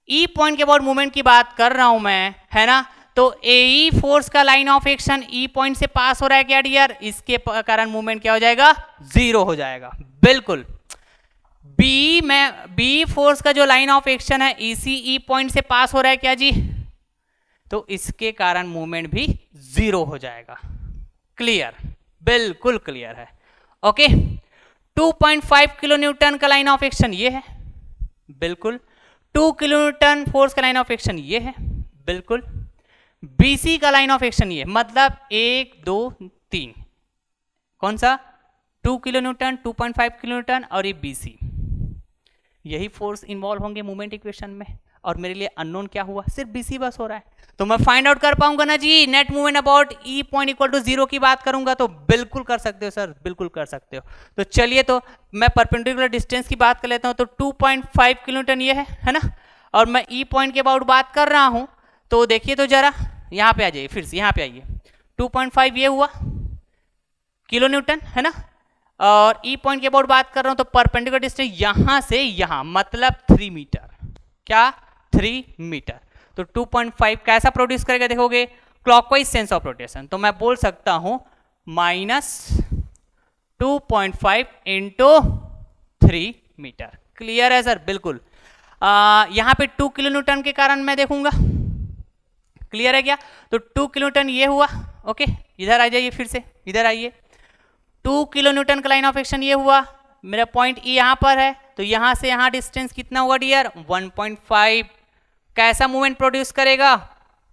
ई पॉइंट के अबाउट मूवमेंट की बात कर रहा हूं मैं, है ना, तो ए फोर्स का line of action E point से पास हो रहा है क्या डियर, इसके कारण मूवमेंट क्या हो जाएगा, जीरो हो जाएगा। बिल्कुल बी फोर्स का जो लाइन ऑफ एक्शन है इसी ई पॉइंट से पास हो रहा है क्या जी, तो इसके कारण मूवमेंट भी जीरो हो जाएगा। क्लियर, बिल्कुल क्लियर है। ओके 2.5 किलो न्यूटन का लाइन ऑफ एक्शन ये है, बिल्कुल 2 किलो न्यूटन फोर्स का लाइन ऑफ एक्शन ये है, बिल्कुल बीसी का लाइन ऑफ एक्शन ये, मतलब 1 2 3 कौन सा 2 किलो न्यूटन 2.5 किलो न्यूटन और ये बीसी, यही फोर्स इन्वॉल्व होंगे मूवमेंट इक्वेशन में। और मेरे लिए अननोन क्या हुआ, सिर्फ बीसी बस हो रहा है, तो मैं फाइंड आउट कर पाऊंगा ना जी net movement about E point equal to zero की बात करूंगा, तो बिल्कुल कर सकते हो सर, बिल्कुल कर सकते हो। तो चलिए तो मैं परपेंडिकुलर डिस्टेंस की बात कर लेता हूं, तो 2.5 किलो न्यूटन ये है ना, और मैं ई पॉइंट के अबाउट बात कर रहा हूं, तो देखिए तो जरा यहां पे आ जाइए, फिर से यहां पे आइए, 2.5 ये हुआ किलो न्यूटन है ना, और ई पॉइंट के अबाउट बात कर रहा हूं, तो परपेंडिकुलर डिस्टेंस यहां से यहां मतलब 3 मीटर, क्या 3 मीटर। तो 2.5 कैसा प्रोड्यूस करेगा देखोगे, क्लॉकवाइज सेंस ऑफ रोटेशन, तो मैं बोल सकता हूं -2.5 इंटू 3 मीटर। क्लियर है सर, बिल्कुल। यहां पे 2 किलो न्यूटन के कारण मैं देखूंगा, क्लियर है क्या, तो 2 किलो न्यूटन ये हुआ। ओके इधर आ जाइए, फिर से इधर आइए, 2 किलो न्यूटन का लाइन ऑफ एक्शन ये हुआ, मेरा पॉइंट ई यहां पर है, तो यहां से यहां डिस्टेंस कितना हुआ डियर 1.5। कैसा मूवमेंट प्रोड्यूस करेगा,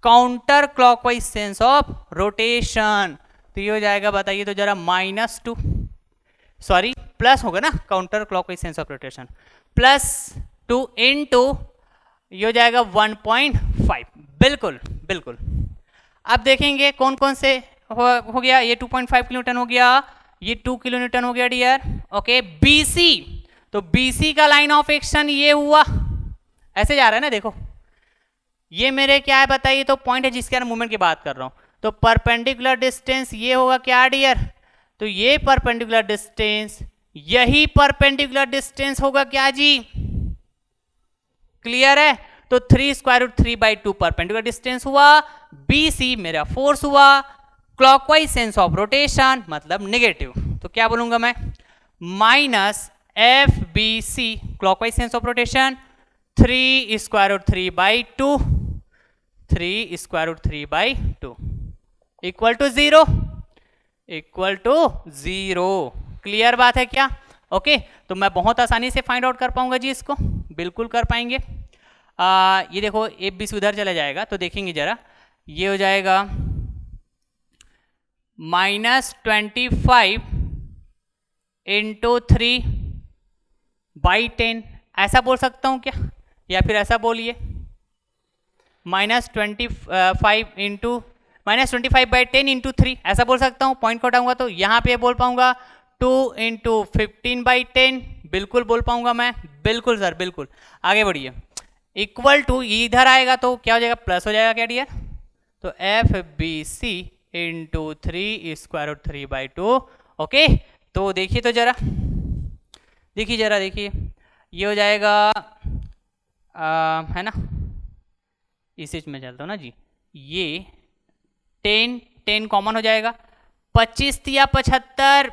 counter clockwise sense of rotation, तो ये हो जाएगा बताइए तो जरा -2 सॉरी प्लस होगा ना, counter clockwise sense of rotation +2 into ये हो जाएगा 1.5। बिल्कुल बिल्कुल। अब देखेंगे कौन कौन से हो गया, ये 2.5 किलो न्यूटन हो गया, ये 2 किलो न्यूटन हो गया डियर। ओके बीसी, तो बीसी का लाइन ऑफ एक्शन ये हुआ, ऐसे जा रहा है ना, देखो ये मेरे क्या है बताइए, तो पॉइंट है जिसके मूवमेंट की बात कर रहा हूं, तो परपेंडिकुलर डिस्टेंस ये होगा क्या डियर, तो ये परपेंडिकुलर डिस्टेंस, यही परपेंडिकुलर डिस्टेंस होगा क्या जी, क्लियर है, तो 3√3/2 परपेंडिकुलर डिस्टेंस हुआ, बीसी मेरा फोर्स हुआ, क्लॉकवाइज सेंस ऑफ रोटेशन मतलब नेगेटिव, तो क्या बोलूंगा मैं -FBC clockwise sense of rotation 3√3/2 3√3/2 equal to 0, equal to 0। Clear बात है क्या, ओके तो मैं बहुत आसानी से फाइंड आउट कर पाऊंगा जी इसको, बिल्कुल कर पाएंगे। ये देखो ए बी उधर चला जाएगा, तो देखेंगे जरा, ये हो जाएगा -25 इंटू 3/10, ऐसा बोल सकता हूँ क्या, या फिर ऐसा बोलिए -25/10 इंटू 3, ऐसा बोल सकता हूँ। पॉइंट को हटाऊंगा तो यहाँ पे बोल पाऊंगा 2 इंटू 15/10, बिल्कुल बोल पाऊंगा मैं, बिल्कुल सर बिल्कुल। आगे बढ़िए, इक्वल टू इधर आएगा तो क्या हो जाएगा, प्लस हो जाएगा क्या डियर, तो FBC इंटू 3√3/2। ओके तो देखिए तो जरा, देखिए जरा, देखिए ये हो जाएगा है ना, इसी में चलता हूँ ना जी, ये 10 कॉमन हो जाएगा, 25 या 75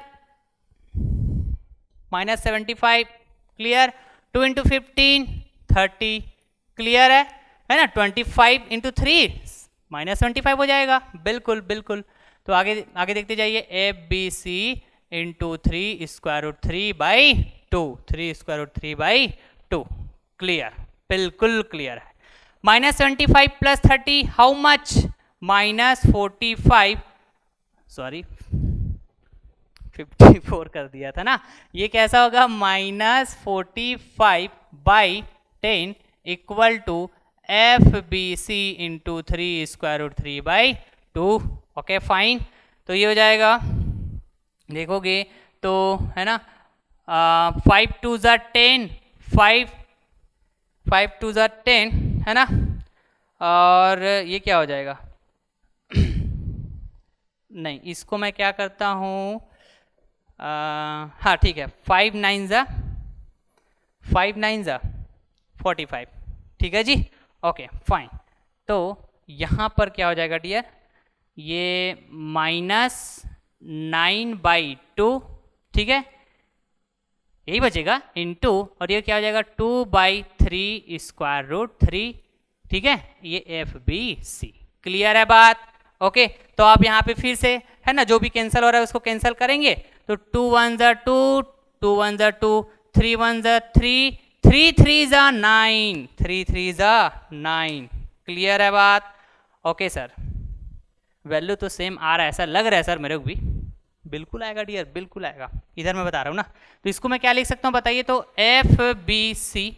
-75, क्लियर, 2 इंटू 15 30, क्लियर है ना, 25 इंटू 3 -75 हो जाएगा, बिल्कुल बिल्कुल। तो आगे आगे देखते जाइए, FBC इंटू 3√3/2 3√3/2, क्लियर, बिल्कुल क्लियर है। -75 + 30 हाउ मच, -45 सॉरी 54 कर दिया था ना, ये कैसा होगा -45/10 equal to FBC into 3√3/2। Okay fine, तो ये हो जाएगा, देखोगे तो है ना 5 2 10 5 2 10 है ना, और ये क्या हो जाएगा नहीं, इसको मैं क्या करता हूँ, हाँ ठीक है, 5 9 45, ठीक है जी, ओके फाइन। तो यहाँ पर क्या हो जाएगा डियर, ये -9/2, ठीक है, यही बचेगा इनटू, और ये क्या हो जाएगा 2/3 स्क्वायर रूट 3, ठीक है, ये FBC। क्लियर है बात? ओके, तो आप यहाँ पे फिर से है ना जो भी कैंसिल हो रहा है उसको कैंसिल करेंगे, तो 2 1 ज़ा 2, 2 1 ज़ा 2, 3 1 ज़ा 3, 3 3 ज़ा 9, 3 3 ज़ा 9। क्लियर है बात? ओके सर, वैल्यू तो सेम आ रहा है, ऐसा लग रहा है सर मेरे को भी। बिल्कुल आएगा डियर, बिल्कुल आएगा, इधर मैं बता रहा हूँ ना। तो इसको मैं क्या लिख सकता हूँ बताइए, तो FBC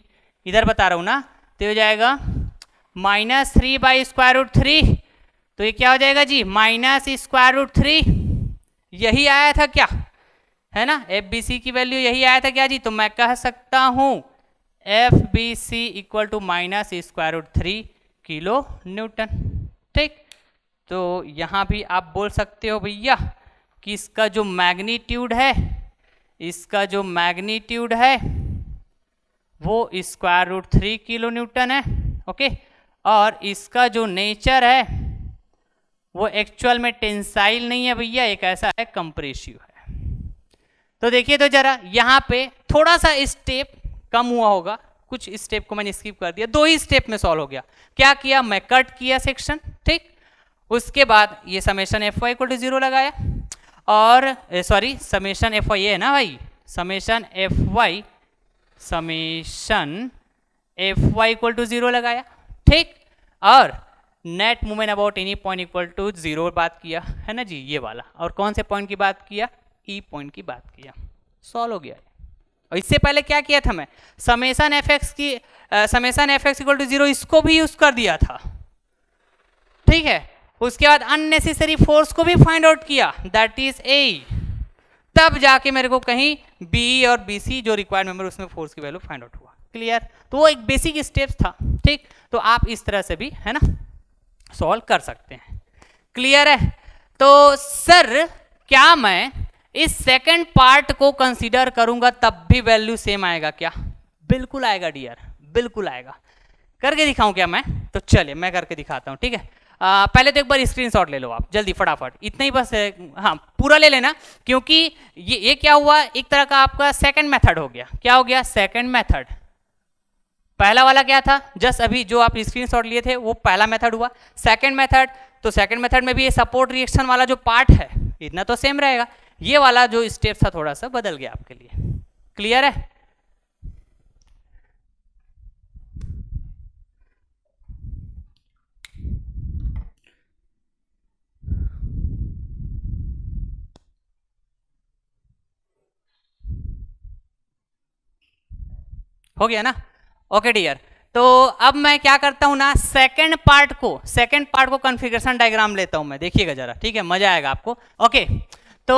इधर बता रहा हूँ ना, तो हो जाएगा -3/√3, तो ये क्या हो जाएगा जी, -√3। यही आया था क्या, है ना, FBC की वैल्यू यही आया था क्या जी, तो मैं कह सकता हूँ FBC equal to -√3 kilo newton. ठीक, तो यहाँ भी आप बोल सकते हो भैया कि इसका जो मैग्नीट्यूड है, इसका जो मैग्नीट्यूड है वो √3 किलो न्यूटन है। ओके, और इसका जो नेचर है वो एक्चुअल में टेंसाइल नहीं है भैया, एक ऐसा है कंप्रेसिव है। तो देखिए तो जरा यहाँ पे थोड़ा सा स्टेप कम हुआ होगा, कुछ स्टेप को मैंने स्किप कर दिया, 2 ही स्टेप में सॉल्व हो गया। क्या किया, मैं कट किया सेक्शन, ठीक, उसके बाद ये समेशन Fy इक्वल टू 0 लगाया, और सॉरी समेशन Fy है ना भाई, समेशन Fy इक्वल टू 0 लगाया, ठीक, और net movement about any point equal to 0 बात किया, है ना जी, ये वाला, और कौन से पॉइंट की बात किया, ई पॉइंट की बात किया, सॉल्व हो गया। और इससे पहले क्या किया था मैं, समेशन Fx इक्वल टू 0 इसको भी यूज कर दिया था, ठीक है। उसके बाद अननेसेसरी फोर्स को भी फाइंड आउट किया, दैट इज ए, तब जाके मेरे को कहीं बी और BC जो रिक्वायर्ड मेंबर उसमें फोर्स की वैल्यू फाइंड आउट हुआ। क्लियर, तो वो एक बेसिक स्टेप्स था, ठीक, तो आप इस तरह से भी है ना सॉल्व कर सकते हैं। क्लियर है? तो सर क्या मैं इस सेकंड पार्ट को कंसीडर करूंगा तब भी वैल्यू सेम आएगा क्या? बिल्कुल आएगा डियर, बिल्कुल आएगा। करके दिखाऊं क्या मैं? तो चलिए मैं करके दिखाता हूं, ठीक है। पहले तो एक बार स्क्रीनशॉट ले लो आप जल्दी फटाफट, इतना ही बस, हाँ पूरा ले लेना, क्योंकि ये क्या हुआ, एक तरह का आपका सेकंड मेथड हो गया। क्या हो गया? Second method. पहला वाला क्या था, जस्ट अभी जो आप स्क्रीनशॉट लिए थे वो पहला मेथड हुआ। सेकंड मेथड, तो सेकंड मेथड में भी ये सपोर्ट रिएक्शन वाला जो पार्ट है इतना तो सेम रहेगा, ये वाला जो स्टेप था थोड़ा सा बदल गया आपके लिए। क्लियर है? हो गया ना? ओके डियर, तो अब मैं क्या करता हूं ना, सेकंड पार्ट को कॉन्फ़िगरेशन डायग्राम लेता हूं मैं, देखिएगा जरा, ठीक है, मजा आएगा आपको। ओके, तो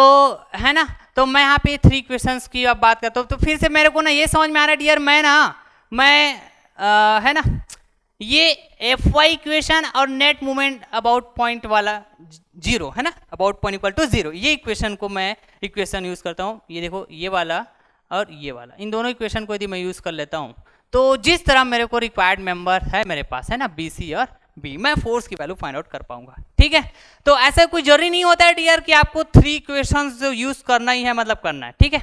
है ना, तो मैं यहाँ पे 3 क्वेश्चंस की अब बात करता हूँ। तो फिर से मेरे को ना ये समझ में आ रहा है डियर, है ना ये Fy इक्वेशन और नेट मूवमेंट अबाउट पॉइंट वाला 0 है ना, अबाउट पॉइंट इक्वल टू 0, ये इक्वेशन को मैं इक्वेशन यूज करता हूँ। ये देखो, ये वाला और ये वाला, इन दोनों इक्वेशन को यदि मैं यूज कर लेता हूँ तो जिस तरह मेरे को रिक्वायर्ड मेंबर है मेरे पास है ना BC और B, मैं फोर्स की वैल्यू फाइंड आउट कर पाऊंगा। ठीक है, तो ऐसा कोई जरूरी नहीं होता है डियर कि आपको 3 इक्वेशंस जो यूज करना ही है, मतलब करना है। ठीक है,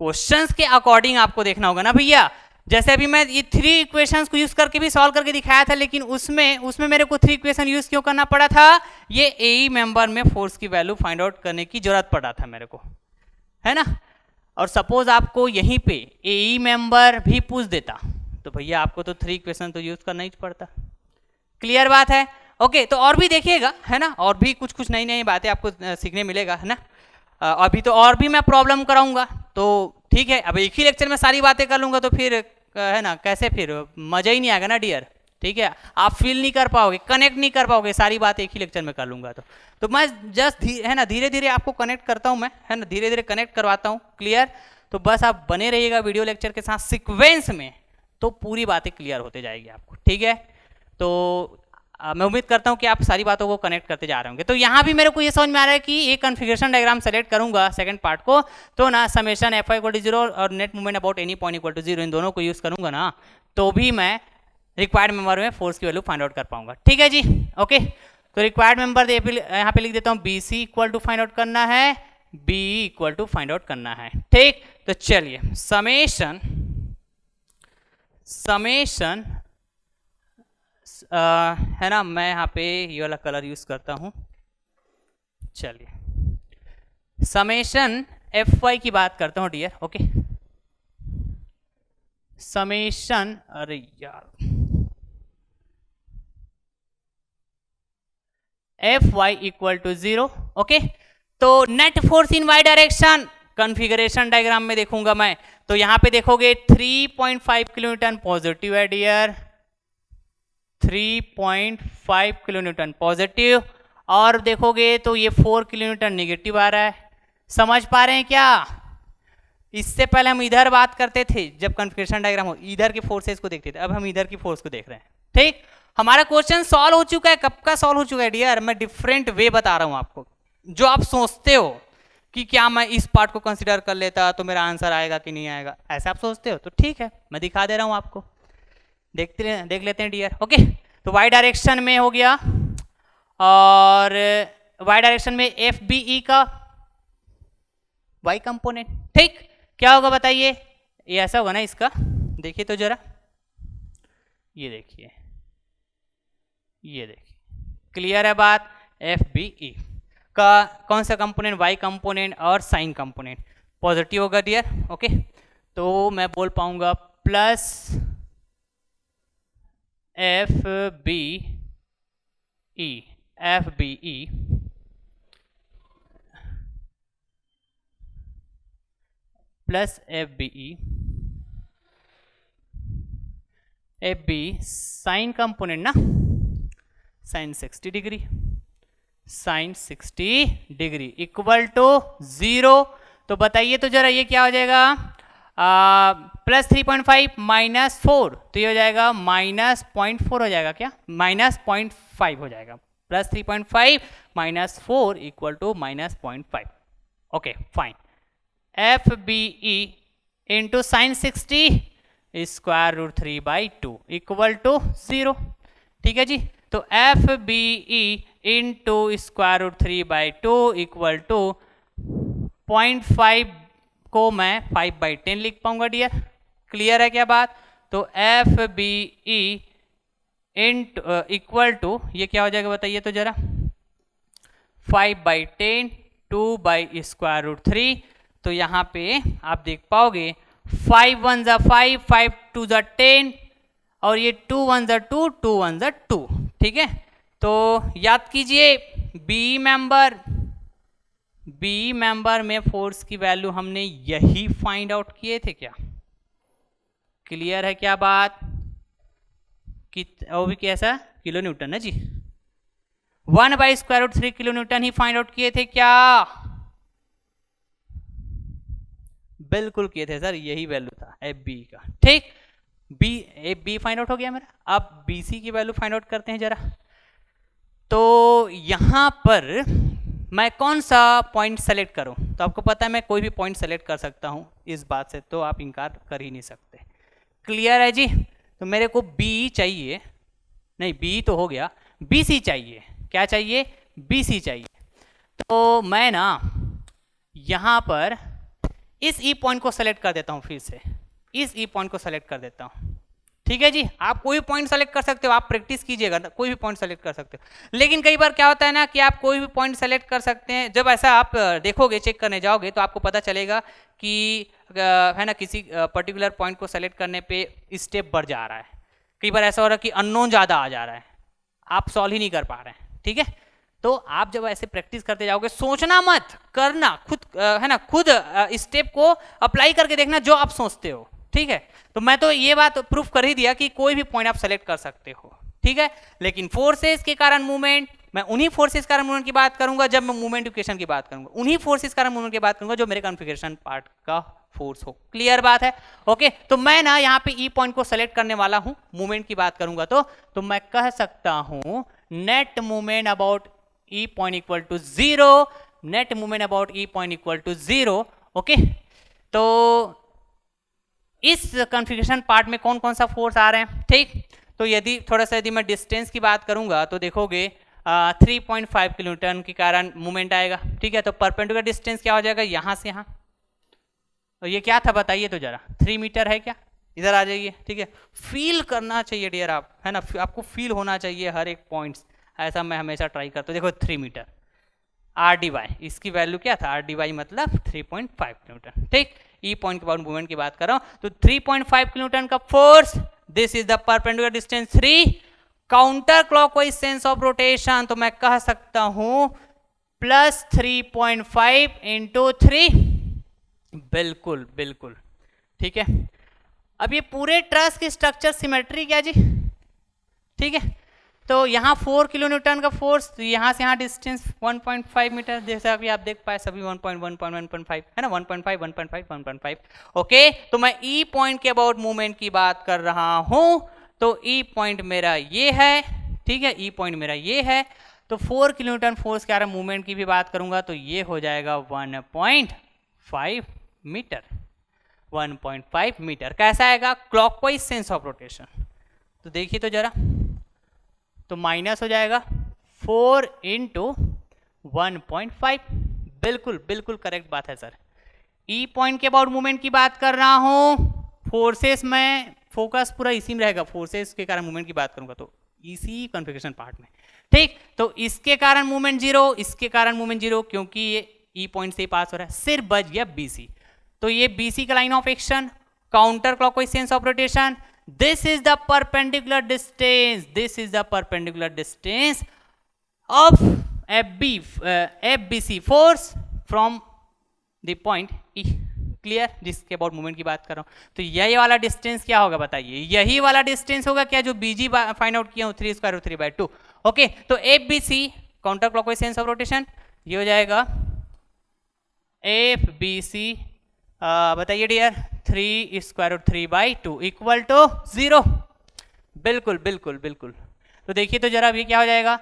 क्वेश्चंस के अकॉर्डिंग आपको देखना होगा ना भैया। जैसे अभी मैं ये 3 इक्वेशंस को यूज करके भी सॉल्व करके दिखाया था, लेकिन उसमें मेरे को 3 इक्वेशन यूज क्यों करना पड़ा था, ये AE मेंबर में फोर्स की वैल्यू फाइंड आउट करने की जरूरत पड़ रहा था मेरे को, है ना। और सपोज आपको यहीं पे AE मेंबर भी पूछ देता तो भैया आपको तो 3 इक्वेशन तो यूज करना ही पड़ता। क्लियर बात है? ओके, तो और भी देखिएगा, है ना, और भी कुछ नई नई बातें आपको सीखने मिलेगा, है ना। अभी तो और भी मैं प्रॉब्लम कराऊंगा, तो ठीक है, अब एक ही लेक्चर में सारी बातें कर लूंगा तो फिर है ना, कैसे फिर मजा ही नहीं आएगा ना डियर। ठीक है, आप फील नहीं कर पाओगे, कनेक्ट नहीं कर पाओगे, सारी बातें एक ही लेक्चर में कर लूंगा तो मैं जस्ट है ना धीरे धीरे आपको कनेक्ट करता हूँ मैं, है ना, धीरे धीरे कनेक्ट करवाता हूँ। क्लियर? तो बस आप बने रहिएगा वीडियो लेक्चर के साथ सिक्वेंस में, तो पूरी बातें क्लियर होते जाएगी आपको। ठीक है, तो मैं उम्मीद करता हूँ कि आप सारी बातों को कनेक्ट करते जा रहे होंगे। तो यहाँ भी मेरे को ये समझ में आ रहा है कि एक कॉन्फ़िगरेशन डायग्राम सेलेक्ट करूंगा सेकंड पार्ट को, तो ना समेशन Fy इक्वल टू 0 और net movement about any point equal to 0, इन दोनों को यूज करूंगा ना, तो भी मैं रिक्वायर्ड मेंबर में फोर्स की वैल्यू फाइंड आउट कर पाऊंगा। ठीक है जी, ओके। तो रिक्वायर्ड मेंबर यहाँ पे लिख देता हूँ, BC equal to find out करना है, BE equal to find out करना है। ठीक, तो चलिए समेशन है ना, मैं यहाँ पे ये वाला कलर यूज करता हूँ। चलिए समेशन Fy की बात करता हूँ डियर, ओके। समेशन, अरे यार, Fy इक्वल टू 0, ओके। तो net force in Y direction configuration diagram में देखूंगा मैं, तो यहां पे देखोगे 3.5 किलोन्यूटन पॉजिटिव है डियर, 3.5 किलोन्यूटन पॉजिटिव, और देखोगे तो ये 4 किलोन्यूटन नेगेटिव आ रहा है। समझ पा रहे हैं क्या? इससे पहले हम इधर बात करते थे, जब कॉन्फ़िगरेशन डायग्राम हो इधर के फोर्सेस को देखते थे, अब हम इधर की फोर्स को देख रहे हैं। ठीक, हमारा क्वेश्चन सॉल्व हो चुका है। कब का सॉल्व हो चुका है डियर? मैं डिफरेंट वे बता रहा हूं आपको। जो आप सोचते हो कि क्या मैं इस पार्ट को कंसीडर कर लेता तो मेरा आंसर आएगा कि नहीं आएगा, ऐसा आप सोचते हो, तो ठीक है, मैं दिखा दे रहा हूं आपको। देख लेते हैं डियर, ओके। तो वाई डायरेक्शन में हो गया, और वाई डायरेक्शन में FBE का वाई कंपोनेंट। ठीक, क्या होगा बताइए? ये ऐसा होगा ना इसका, देखिए तो जरा, ये देखिए, क्लियर है बात? FBE का कौन सा कंपोनेंट? वाई कंपोनेंट और साइन कंपोनेंट पॉजिटिव होगा डियर, ओके। तो मैं बोल पाऊंगा plus FBE plus FBE sine component ना, sine 60 degree, sine 60 degree equal to 0। तो बताइए तो जरा ये क्या हो जाएगा? प्लस 3.5 माइनस 4, तो ये हो जाएगा माइनस 0.4 हो जाएगा क्या? माइनस 0.5 हो जाएगा। Plus 3.5 minus 4 equal to minus 0.5, okay fine. FBE into sine 60 square root 3/2 equal to 0। ठीक है जी, तो FBE into square root 3/2 equal to 0.5 को मैं 5/10 लिख पाऊंगा डियर। क्लियर है क्या बात? तो FBE इंटू इक्वल टू ये क्या हो जाएगा बताइए तो जरा, 5/10 2/स्क्वायर रूट 3। तो यहाँ पे आप देख पाओगे 5 1 जा 5, 5 2 जा 10, और ये 2 1 जा 2, 2 1 जा 2। ठीक है, तो याद कीजिए बी मेंबर में फोर्स की वैल्यू हमने यही फाइंड आउट किए थे क्या? क्लियर है क्या बात? कि वो भी कैसा? किलो न्यूटन है जी, 1/स्क्वायर रूट 3 किलो न्यूटन ही फाइंड आउट किए थे क्या? बिल्कुल किए थे सर, यही वैल्यू था FBE का। ठीक, FBE फाइंड आउट हो गया मेरा। अब BC की वैल्यू फाइंड आउट करते हैं जरा। तो यहां पर मैं कौन सा पॉइंट सेलेक्ट करूं? तो आपको पता है मैं कोई भी पॉइंट सेलेक्ट कर सकता हूं, इस बात से तो आप इनकार कर ही नहीं सकते। क्लियर है जी? तो मेरे को BE चाहिए, नहीं BE तो हो गया, BC चाहिए। क्या चाहिए? BC चाहिए। तो मैं ना यहां पर इस ई पॉइंट को सेलेक्ट कर देता हूं, फिर से इस ई पॉइंट को सेलेक्ट कर देता हूं। ठीक है जी, आप कोई भी पॉइंट सेलेक्ट कर सकते हो, आप प्रैक्टिस कीजिएगा, कोई भी पॉइंट सेलेक्ट कर सकते हो। लेकिन कई बार क्या होता है ना कि आप कोई भी पॉइंट सेलेक्ट कर सकते हैं, जब ऐसा आप देखोगे, चेक करने जाओगे तो आपको पता चलेगा कि है ना किसी पर्टिकुलर पॉइंट को सेलेक्ट करने पे स्टेप बढ़ जा रहा है। कई बार ऐसा हो रहा है कि अननोन ज़्यादा आ जा रहा है, आप सॉल्व ही नहीं कर पा रहे हैं। ठीक है, तो आप जब ऐसे प्रैक्टिस करते जाओगे, सोचना मत, करना खुद, है ना, खुद स्टेप को अप्लाई करके देखना जो आप सोचते हो। ठीक है, तो मैं तो ये बात प्रूफ कर ही दिया कि कोई भी पॉइंट आप सेलेक्ट कर सकते हो। ठीक है, लेकिन फोर्सेस के कारण मूवमेंट, मैं उन्हीं फोर्सेस कारण मूवमेंट की बात करूंगा जब मैं मूवमेंट इक्वेशन की बात करूंगा, उन्हीं फोर्सेस कारण मूवमेंट की बात करूंगा जो मेरे कॉन्फ़िगरेशन पार्ट का फोर्स हो। क्लियर बात है? ओके, तो मैं ना यहाँ पे ई पॉइंट को सेलेक्ट करने वाला हूं, मूवमेंट की बात करूंगा तो मैं कह सकता हूं net movement about E point equal to 0, net movement about E point equal to 0। Okay, तो इस कॉन्फ़िगरेशन पार्ट में कौन कौन सा फोर्स आ रहे हैं? ठीक, तो यदि मैं डिस्टेंस की बात करूंगा तो देखोगे 3.5 किलोमीटर के कारण मूवमेंट आएगा, ठीक है। तो परपेंडिकुलर डिस्टेंस क्या हो जाएगा, यहाँ से यहाँ, तो ये क्या था बताइए तो जरा, 3 मीटर है क्या, इधर आ जाइए, ठीक है। फील करना चाहिए डियर आप, है ना, आपको फील होना चाहिए हर एक पॉइंट्स, ऐसा मैं हमेशा ट्राई करता हूँ। देखो 3 मीटर आर डी वाई, इसकी वैल्यू क्या था, आर डी वाई मतलब 3.5 किलोमीटर, ठीक। ई पॉइंट के बाद मूवमेंट की बात कर रहा हूँ, तो 3.5 किलोमीटर का force, this is the perpendicular distance 3, counter clockwise sense of rotation, तो मैं कह सकता हूं प्लस 3.5 इंटू 3, बिल्कुल बिल्कुल, ठीक है। अब ये पूरे ट्रस की स्ट्रक्चर सिमेट्री क्या जी, ठीक है। तो यहाँ 4 किलो न्यूटन का फोर्स, तो यहाँ से यहाँ डिस्टेंस 1.5 मीटर, जैसा कि आप देख पाए सभी 1.5 है ना, 1.5 ओके। तो मैं ई पॉइंट के अबाउट मूवमेंट की बात कर रहा हूं, तो ई पॉइंट मेरा ये है, ठीक है, ई पॉइंट मेरा ये है। तो 4 किलो न्यूटन फोर्स के कारण मूवमेंट की भी बात करूंगा तो ये हो जाएगा 1.5 मीटर, 1.5 मीटर। कैसा आएगा, क्लॉकवाइज सेंस ऑफ रोटेशन, तो देखिए तो जरा, तो माइनस हो जाएगा 4 इंटू 1.5, बिल्कुल बिल्कुल करेक्ट बात है सर। ई पॉइंट के अबाउट मूवमेंट की बात कर रहा हूं, फोर्सेस में फोकस पूरा इसी में रहेगा, फोर्सेस के कारण मूवमेंट की बात करूंगा तो इसी कॉन्फ़िगरेशन पार्ट में, ठीक। तो इसके कारण मूवमेंट जीरो, इसके कारण मूवमेंट जीरो, क्योंकि ये ई पॉइंट से पास हो रहा है, सिर्फ बच गया बीसी। तो ये बीसी का line of action, counter clockwise sense of rotation, this is the perpendicular distance of FBC force from the point E, clear, जिसके अबाउट मूवमेंट की बात कर रहा हूं। तो यही वाला डिस्टेंस क्या होगा बताइए, यही वाला डिस्टेंस होगा क्या जो बीजी फाइंड आउट किया हूं, 3√3/2, ओके। तो FBC counter clockwise sense of rotation, ये हो जाएगा FBC, बताइए डियर, 3√3/2 इक्वल टू 0, बिल्कुल बिल्कुल बिल्कुल। तो देखिए तो जरा अभी क्या हो जाएगा,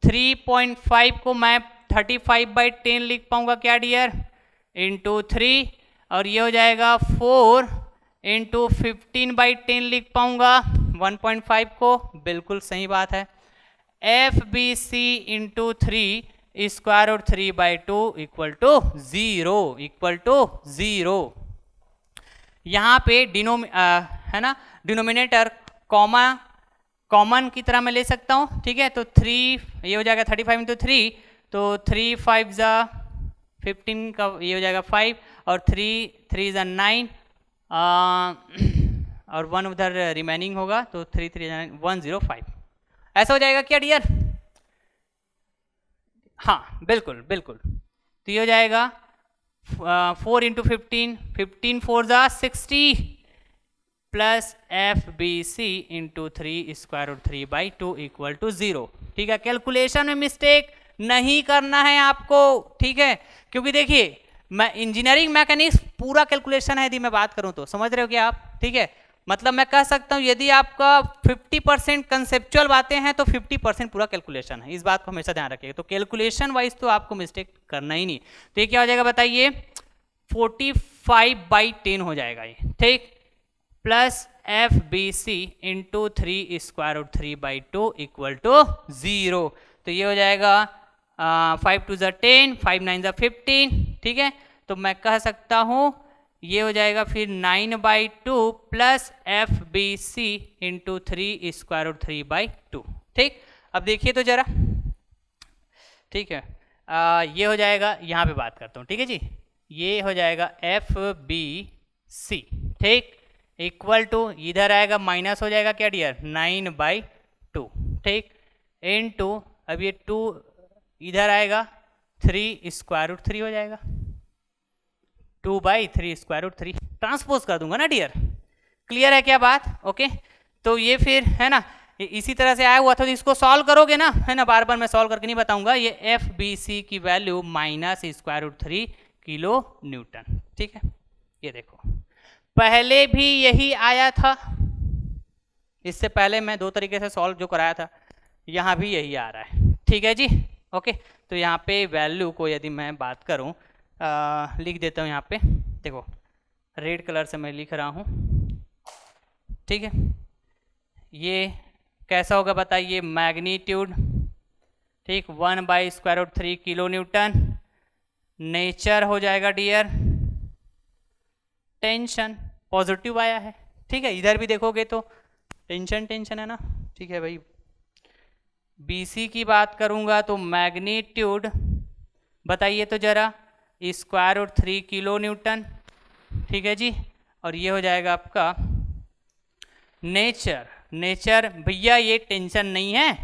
3.5 को मैं 35/10 लिख पाऊंगा क्या डियर, इंटू 3, और ये हो जाएगा 4 इंटू 15/10 लिख पाऊंगा 1.5 को, बिल्कुल सही बात है। FBC इंटू 3 √3/2 इक्वल टू 0, यहाँ पे है ना, डिनोमिनेटर कॉमन की तरह मैं ले सकता हूँ, ठीक है। तो 3, ये हो जाएगा 35 इंटू 3, तो 3 5 ज़ा 15 का ये हो जाएगा 5, और 3 ज़ा 9, और 1 उधर रिमेनिंग होगा, तो 3 3 105, ऐसा हो जाएगा क्या डियर, हाँ बिल्कुल बिल्कुल। तो ये हो जाएगा 4 इंटू 15 4 ज़ा 60 plus FBC into 3√3/2 equal to 0, ठीक है। कैलकुलेशन में मिस्टेक नहीं करना है आपको, ठीक है, क्योंकि देखिए मैं इंजीनियरिंग मैकेनिक्स पूरा कैलकुलेशन है, यदि मैं बात करूं तो समझ रहे हो क्या आप, ठीक है। मतलब मैं कह सकता हूं यदि आपका 50% कंसेप्चुअल बातें हैं तो 50% पूरा कैलकुलेशन है, इस बात को हमेशा ध्यान रखिएगा। तो कैलकुलेशन वाइज तो आपको मिस्टेक करना ही नहीं। तो ये क्या हो जाएगा बताइए, 45/10 हो जाएगा ये, ठीक, plus FBC into 3√3/2 equal to 0। तो ये हो जाएगा 5 2 ज़ा 10, 5 9 ज़ा 15, ठीक है। तो मैं कह सकता हूँ ये हो जाएगा फिर 9/2 प्लस FBC इंटू 3√3/2, ठीक। अब देखिए तो जरा, ठीक है, ये हो जाएगा, यहाँ पे बात करता हूँ, ठीक है जी, ये हो जाएगा FBC, ठीक, इक्वल टू, इधर आएगा माइनस हो जाएगा क्या डियर, 9/2, ठीक, इनटू, अब ये 2 इधर आएगा, 3√3 हो जाएगा, 2/3√3 ट्रांसपोज कर दूंगा ना डियर, क्लियर है क्या बात, ओके। तो ये फिर है ना, इसी तरह से आया हुआ था, तो इसको सॉल्व करोगे ना, है ना, बार बार मैं सॉल्व करके नहीं बताऊंगा। ये FBC की वैल्यू -√3 किलो न्यूटन, ठीक है। ये देखो पहले भी यही आया था, इससे पहले मैं 2 तरीके से सॉल्व जो कराया था, यहाँ भी यही आ रहा है, ठीक है जी, ओके। तो यहाँ पे वैल्यू को यदि मैं बात करूँ, लिख देता हूँ यहाँ पे, देखो रेड कलर से मैं लिख रहा हूँ, ठीक है। ये कैसा होगा बताइए, मैग्नीट्यूड, ठीक, 1/√3 किलो न्यूटन। नेचर हो जाएगा डियर टेंशन, पॉजिटिव आया है, ठीक है। इधर भी देखोगे तो टेंशन टेंशन है ना, ठीक है भाई। BC की बात करूंगा तो मैग्नीट्यूड बताइए तो जरा, √3 किलो न्यूटन, ठीक है जी। और ये हो जाएगा आपका नेचर। नेचर भैया ये टेंशन नहीं है,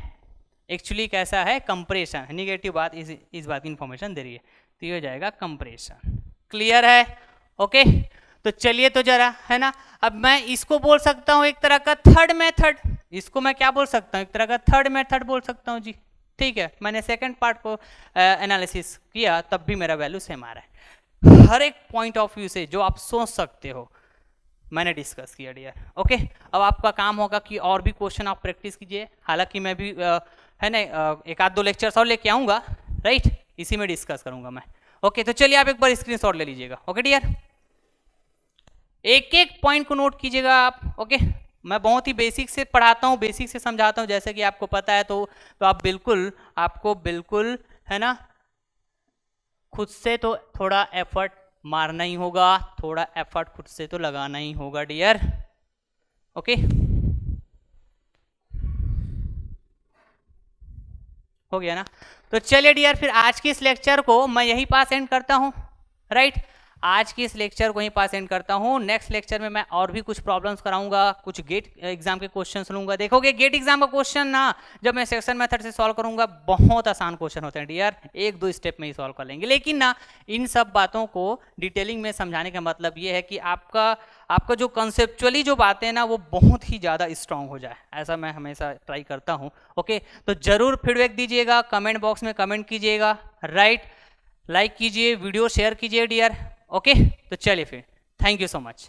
एक्चुअली कैसा है, कंप्रेशन, निगेटिव बात इस बात की इंफॉर्मेशन दे रही है, तो ये हो जाएगा कंप्रेशन। क्लियर है? ओके, तो चलिए तो जरा, है ना। अब मैं इसको बोल सकता हूं एक तरह का थर्ड मेथड, इसको मैं क्या बोल सकता हूं, एक तरह का थर्ड मेथड बोल सकता हूं जी, ठीक है। मैंने सेकंड पार्ट को एनालिसिस किया तब भी मेरा वैल्यू सेम आ रहा है। हर एक पॉइंट ऑफ व्यू से जो आप सोच सकते हो मैंने डिस्कस किया डियर। ओके, अब आपका काम होगा कि और भी क्वेश्चन आप प्रैक्टिस कीजिए, हालांकि मैं भी है ना एक आध दो लेक्चर्स और लेके आऊंगा, राइट, इसी में डिस्कस करूंगा मैं। ओके, तो चलिए आप एक बार स्क्रीनशॉट ले लीजिएगा। ओके डियर, एक एक पॉइंट को नोट कीजिएगा आप। ओके, मैं बहुत ही बेसिक से पढ़ाता हूँ, बेसिक से समझाता हूँ, जैसे कि आपको पता है, तो आप बिल्कुल, आपको बिल्कुल, है ना, खुद से तो थोड़ा एफर्ट मारना ही होगा, थोड़ा एफर्ट खुद से तो लगाना ही होगा डियर। ओके, हो गया ना। तो चलिए डियर, फिर आज के इस लेक्चर को मैं यही पास एंड करता हूँ, राइट। आज की इस लेक्चर को यहीं पास एंड करता हूँ। नेक्स्ट लेक्चर में मैं और भी कुछ प्रॉब्लम्स कराऊंगा, कुछ गेट एग्जाम के क्वेश्चंस लूंगा। देखोगे गेट एग्जाम का क्वेश्चन ना, जब मैं सेक्शन मेथड से सॉल्व करूंगा, बहुत आसान क्वेश्चन होते हैं डियर, एक दो स्टेप में ही सॉल्व कर लेंगे। लेकिन ना इन सब बातों को डिटेलिंग में समझाने का मतलब ये है कि आपका जो कंसेप्चुअली जो बातें हैं ना, वो बहुत ही ज़्यादा स्ट्रांग हो जाए, ऐसा मैं हमेशा ट्राई करता हूँ। ओके, तो जरूर फीडबैक दीजिएगा, कमेंट बॉक्स में कमेंट कीजिएगा, राइट, लाइक कीजिए, वीडियो शेयर कीजिए डियर। ओके, तो चलिए फिर, थैंक यू सो मच।